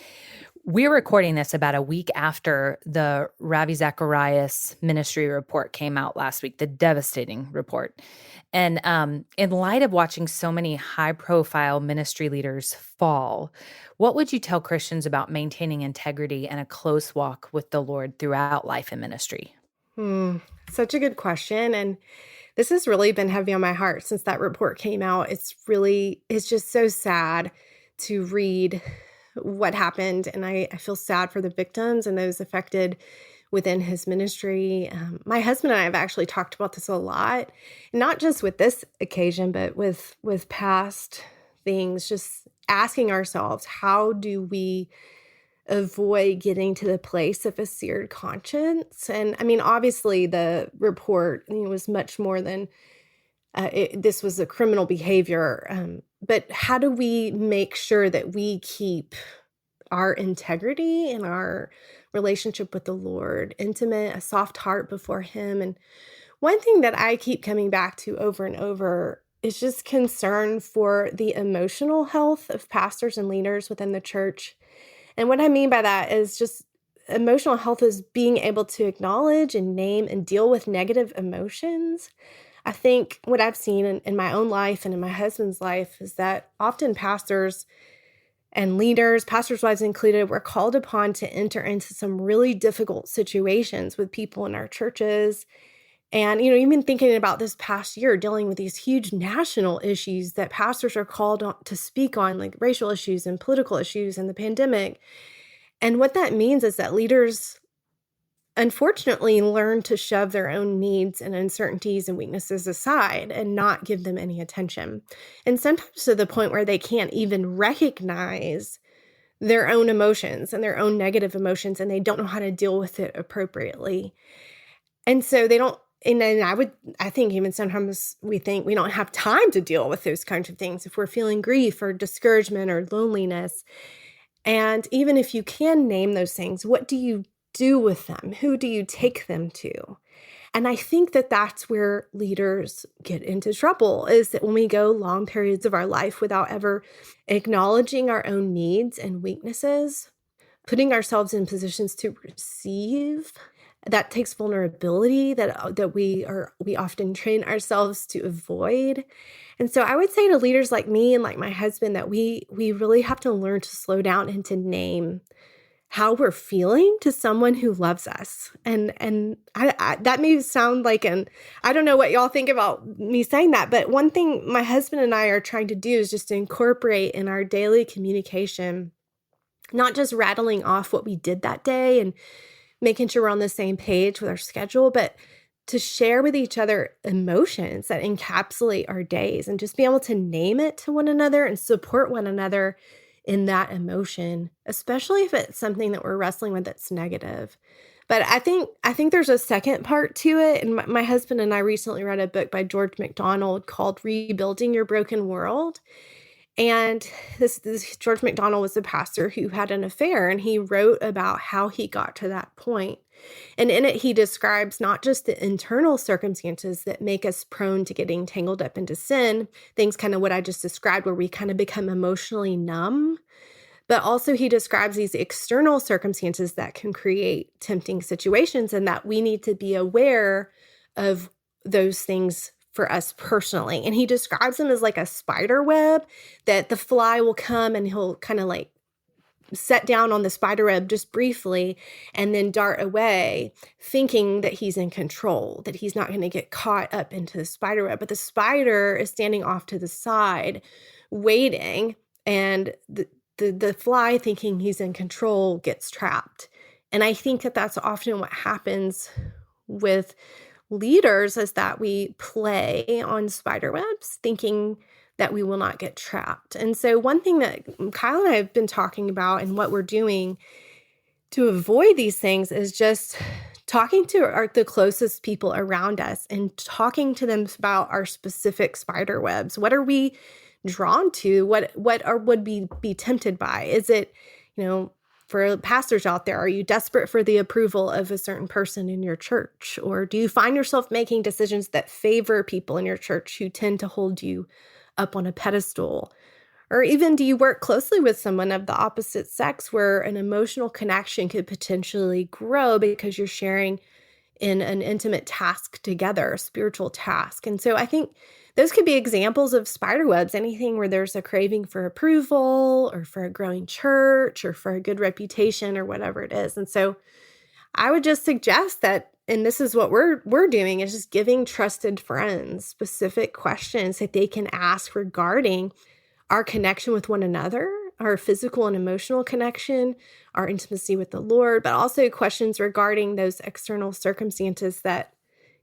Speaker 3: we're recording this about a week after the Ravi Zacharias ministry report came out last week, the devastating report. And in light of watching so many high-profile ministry leaders fall, what would you tell Christians about maintaining integrity and a close walk with the Lord throughout life and ministry?
Speaker 5: Such a good question. And this has really been heavy on my heart since that report came out. It's just so sad to read what happened. And I feel sad for the victims and those affected within his ministry. My husband and I have actually talked about this a lot, not just with this occasion, but with past things, just asking ourselves, how do we avoid getting to the place of a seared conscience? And I mean, obviously the report was much more than this was a criminal behavior. But how do we make sure that we keep our integrity and our relationship with the Lord intimate, a soft heart before Him? And one thing that I keep coming back to over and over is just concern for the emotional health of pastors and leaders within the church. And what I mean by that is just emotional health is being able to acknowledge and name and deal with negative emotions. I think what I've seen in my own life and in my husband's life is that often pastors and leaders, pastors' wives included, were called upon to enter into some really difficult situations with people in our churches. And, even thinking about this past year, dealing with these huge national issues that pastors are called on to speak on, like racial issues and political issues and the pandemic. And what that means is that leaders unfortunately learn to shove their own needs and uncertainties and weaknesses aside and not give them any attention. And sometimes to the point where they can't even recognize their own emotions and their own negative emotions, and they don't know how to deal with it appropriately. And so they don't, and then I think even sometimes we think we don't have time to deal with those kinds of things if we're feeling grief or discouragement or loneliness. And even if you can name those things, what do you do with them? Who do you take them to? And I think that that's where leaders get into trouble, is that when we go long periods of our life without ever acknowledging our own needs and weaknesses, putting ourselves in positions to receive, that takes vulnerability that we often train ourselves to avoid. And so I would say to leaders like me and like my husband that we really have to learn to slow down and to name how we're feeling to someone who loves us. And I that may sound like I don't know what y'all think about me saying that, but one thing my husband and I are trying to do is just to incorporate in our daily communication, not just rattling off what we did that day and making sure we're on the same page with our schedule, but to share with each other emotions that encapsulate our days and just be able to name it to one another and support one another in that emotion, especially if it's something that we're wrestling with that's negative. But I think there's a second part to it. And my husband and I recently read a book by George MacDonald called Rebuilding Your Broken World. And this George MacDonald was a pastor who had an affair, and he wrote about how he got to that point. And in it, he describes not just the internal circumstances that make us prone to getting tangled up into sin, things kind of what I just described, where we kind of become emotionally numb, but also he describes these external circumstances that can create tempting situations, and that we need to be aware of those things for us personally. And he describes them as like a spider web, that the fly will come and he'll kind of like set down on the spider web just briefly and then dart away, thinking that he's in control, that he's not going to get caught up into the spider web. But the spider is standing off to the side, waiting, and the fly, thinking he's in control, gets trapped. And I think that that's often what happens with leaders, is that we play on spider webs, thinking that we will not get trapped. And so one thing that Kyle and I have been talking about and what we're doing to avoid these things is just talking to the closest people around us and talking to them about our specific spider webs. What are we drawn to? What would be tempted by? Is it, for pastors out there, are you desperate for the approval of a certain person in your church? Or do you find yourself making decisions that favor people in your church who tend to hold you up on a pedestal? Or even, do you work closely with someone of the opposite sex where an emotional connection could potentially grow because you're sharing in an intimate task together, a spiritual task? And so I think those could be examples of spider webs, anything where there's a craving for approval or for a growing church or for a good reputation or whatever it is. And so I would just suggest that, and this is what we're doing, is just giving trusted friends specific questions that they can ask regarding our connection with one another, our physical and emotional connection, our intimacy with the Lord, but also questions regarding those external circumstances that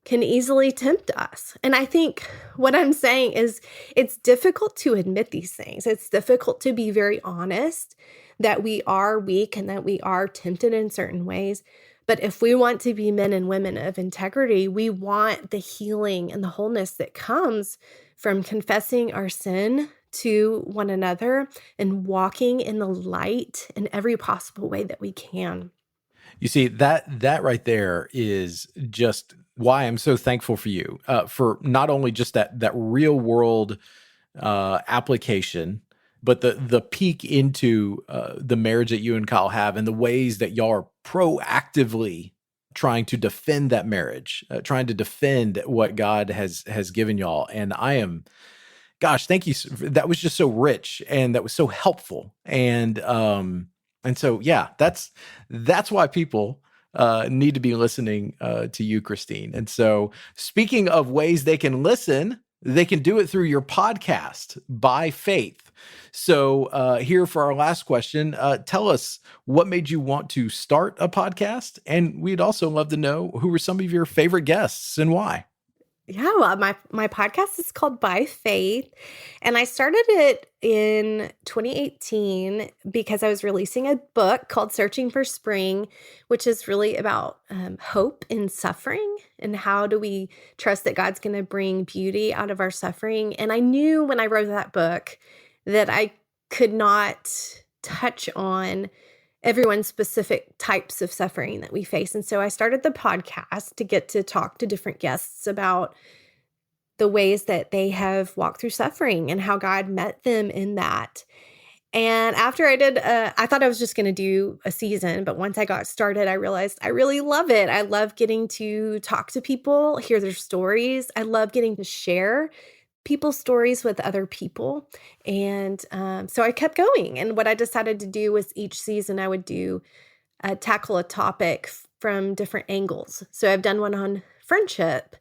Speaker 5: can easily tempt us. And I think what I'm saying is it's difficult to admit these things. It's difficult to be very honest that we are weak and that we are tempted in certain ways. But if we want to be men and women of integrity, we want the healing and the wholeness that comes from confessing our sin to one another and walking in the light in every possible way that we can.
Speaker 4: You see, that right there is just why I'm so thankful for you, for not only just that real world application, but the peek into the marriage that you and Kyle have and the ways that y'all are proactively trying to defend that marriage, trying to defend what God has given y'all. And gosh, thank you. That was just so rich and that was so helpful. And so, yeah, that's why people need to be listening to you, Christine. And so, speaking of ways they can listen, they can do it through your podcast, By Faith. So here for our last question, tell us what made you want to start a podcast? And we'd also love to know who were some of your favorite guests and why.
Speaker 5: Yeah, well, my podcast is called By Faith, and I started it in 2018 because I was releasing a book called Searching for Spring, which is really about hope in suffering and how do we trust that God's going to bring beauty out of our suffering. And I knew when I wrote that book that I could not touch on everyone's specific types of suffering that we face. And so I started the podcast to get to talk to different guests about the ways that they have walked through suffering and how God met them in that. And after I did, I thought I was just going to do a season, but once I got started, I realized I really love it. I love getting to talk to people, hear their stories. I love getting to share people's stories with other people. And so I kept going. And what I decided to do was each season I would do tackle a topic from different angles. So I've done one on friendship.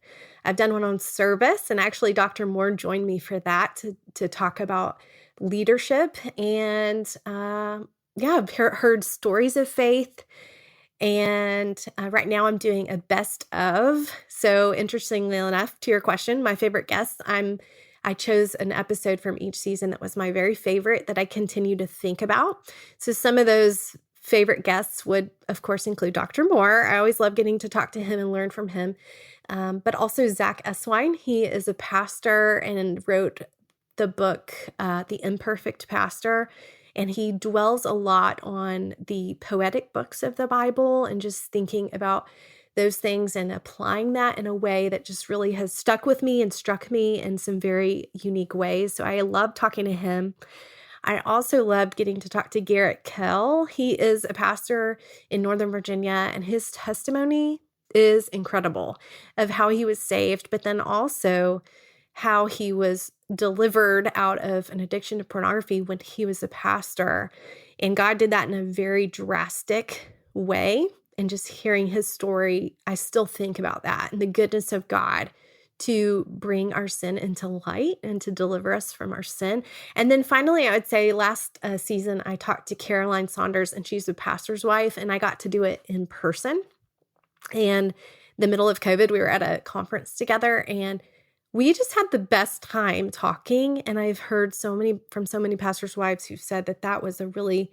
Speaker 5: I've done one on service, and actually Dr. Moore joined me for that to talk about leadership. And I've heard stories of faith. And right now I'm doing a best of. So interestingly enough, to your question, my favorite guests, I chose an episode from each season that was my very favorite that I continue to think about. So some of those favorite guests would, of course, include Dr. Moore. I always love getting to talk to him and learn from him. But also Zach Eswine. He is a pastor and wrote the book, The Imperfect Pastor. And he dwells a lot on the poetic books of the Bible and just thinking about those things and applying that in a way that just really has stuck with me and struck me in some very unique ways. So I love talking to him. I also loved getting to talk to Garrett Kell. He is a pastor in Northern Virginia, and his testimony is incredible of how he was saved, but then also how he was delivered out of an addiction to pornography when he was a pastor. And God did that in a very drastic way. And just hearing his story, I still think about that and the goodness of God to bring our sin into light and to deliver us from our sin. And then finally, I would say last season, I talked to Caroline Saunders, and she's a pastor's wife, and I got to do it in person. And the middle of COVID, we were at a conference together, and we just had the best time talking. And I've heard from so many pastors' wives who said that was a really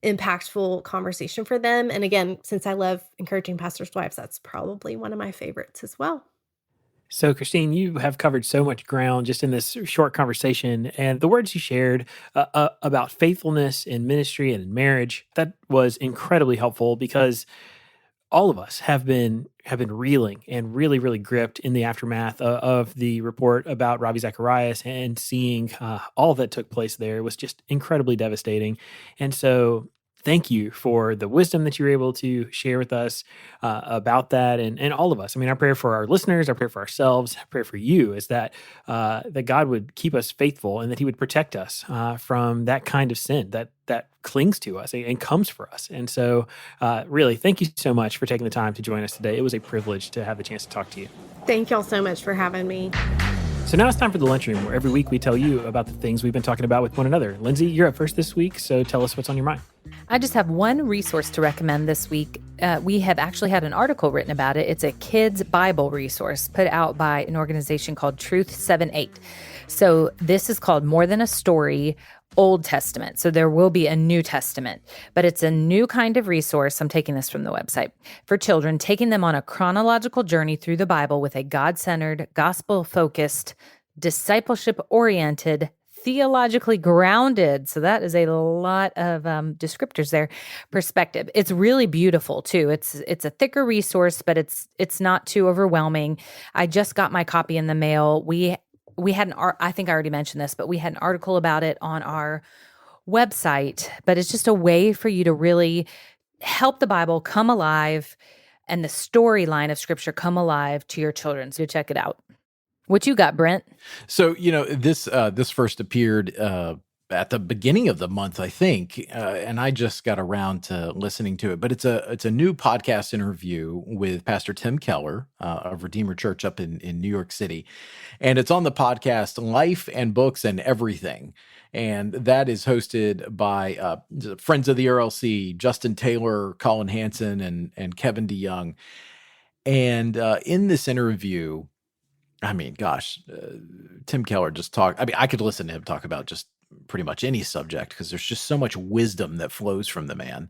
Speaker 5: impactful conversation for them. And again, since I love encouraging pastors' wives, that's probably one of my favorites as well.
Speaker 2: So, Christine, you have covered so much ground just in this short conversation, and the words you shared about faithfulness in ministry and in marriage, that was incredibly helpful, because all of us have been reeling and really, really gripped in the aftermath of the report about Ravi Zacharias, and seeing all that took place there was just incredibly devastating. And so thank you for the wisdom that you were able to share with us about that, and all of us. I mean, our prayer for our listeners, our prayer for ourselves, our prayer for you is that God would keep us faithful, and that he would protect us from that kind of sin that clings to us and comes for us. And so really, thank you so much for taking the time to join us today. It was a privilege to have the chance to talk to you.
Speaker 5: Thank y'all so much for having me.
Speaker 2: So now it's time for the lunchroom, where every week we tell you about the things we've been talking about with one another. Lindsay, you're up first this week, so tell us what's on your mind.
Speaker 3: I just have one resource to recommend this week. We have actually had an article written about it. It's a kids' Bible resource put out by an organization called Truth 78. So this is called More Than a Story, Old Testament. So there will be a New Testament, but it's a new kind of resource. I'm taking this from the website for children, taking them on a chronological journey through the Bible with a God-centered, gospel-focused, discipleship-oriented, theologically grounded, so that is a lot of descriptors there, perspective. It's really beautiful too. It's a thicker resource, but it's not too overwhelming. I just got my copy in the mail. We had I think I already mentioned this, but we had an article about it on our website. But it's just a way for you to really help the Bible come alive and the storyline of Scripture come alive to your children. So check it out. What you got, Brent?
Speaker 4: So, this first appeared at the beginning of the month, I think, and I just got around to listening to it. But it's a new podcast interview with Pastor Tim Keller of Redeemer Church up in New York City, and it's on the podcast Life and Books and Everything, and that is hosted by friends of the ERLC, Justin Taylor, Colin Hansen, and Kevin DeYoung. And in this interview, I mean, gosh, Tim Keller just talked. I mean, I could listen to him talk about just pretty much any subject, because there's just so much wisdom that flows from the man.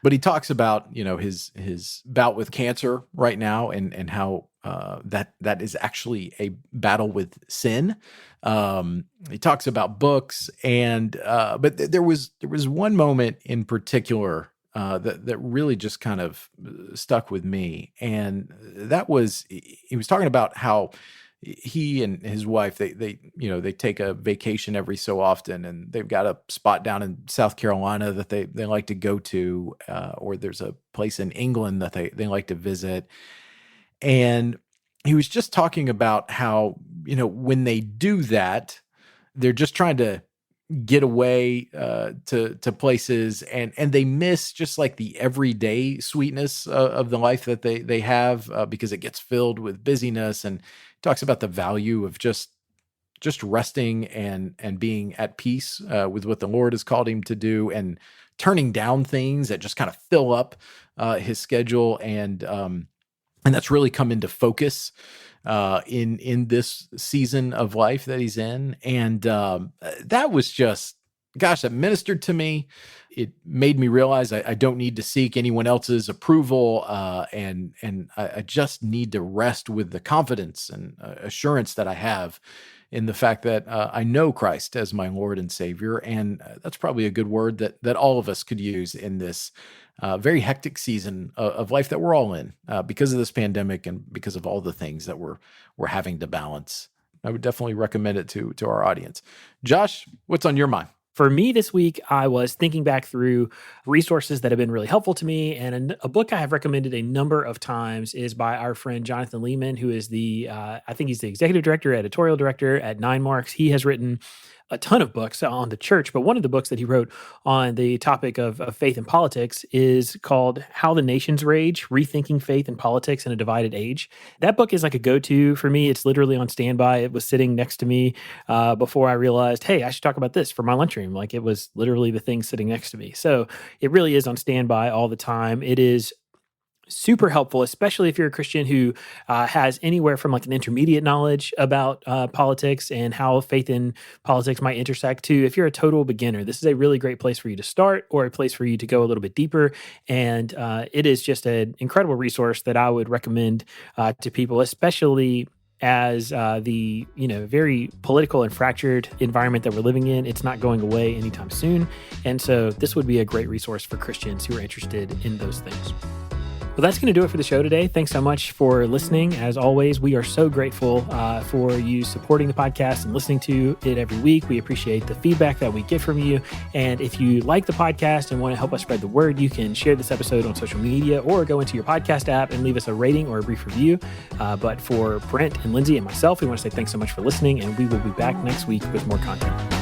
Speaker 4: But he talks about, his bout with cancer right now, and how that is actually a battle with sin. He talks about books, and but there was one moment in particular that really just kind of stuck with me, and that was he was talking about how he and his wife, they take a vacation every so often, and they've got a spot down in South Carolina that they like to go to, or there's a place in England that they like to visit. And he was just talking about how, when they do that, they're just trying to get away to places, and they miss just like the everyday sweetness of the life that they have, because it gets filled with busyness, and talks about the value of just resting and being at peace with what the Lord has called him to do, and turning down things that just kind of fill up his schedule, and that's really come into focus in this season of life that he's in. And that was just, gosh, that ministered to me. It made me realize I don't need to seek anyone else's approval, and I just need to rest with the confidence and assurance that I have in the fact that I know Christ as my Lord and Savior. And that's probably a good word that all of us could use in this very hectic season of life that we're all in because of this pandemic and because of all the things that we're having to balance. I would definitely recommend it to our audience. Josh, what's on your mind?
Speaker 2: For me this week, I was thinking back through resources that have been really helpful to me. And a book I have recommended a number of times is by our friend Jonathan Lehman, who is I think he's the executive director, editorial director at 9 Marks. He has written a ton of books on the church, but one of the books that he wrote on the topic of faith and politics is called How the Nations Rage, Rethinking Faith and Politics in a Divided Age. That book is like a go-to for me. It's literally on standby. It was sitting next to me before I realized, hey, I should talk about this for my lunchroom. Like, it was literally the thing sitting next to me. So it really is on standby all the time. It is super helpful, especially if you're a Christian who has anywhere from like an intermediate knowledge about politics and how faith and politics might intersect, to if you're a total beginner. This is a really great place for you to start, or a place for you to go a little bit deeper. And it is just an incredible resource that I would recommend to people, especially as the very political and fractured environment that we're living in. It's not going away anytime soon. And so this would be a great resource for Christians who are interested in those things. Well, that's going to do it for the show today. Thanks so much for listening. As always, we are so grateful for you supporting the podcast and listening to it every week. We appreciate the feedback that we get from you. And if you like the podcast and want to help us spread the word, you can share this episode on social media or go into your podcast app and leave us a rating or a brief review. But for Brent and Lindsay and myself, we want to say thanks so much for listening, and we will be back next week with more content.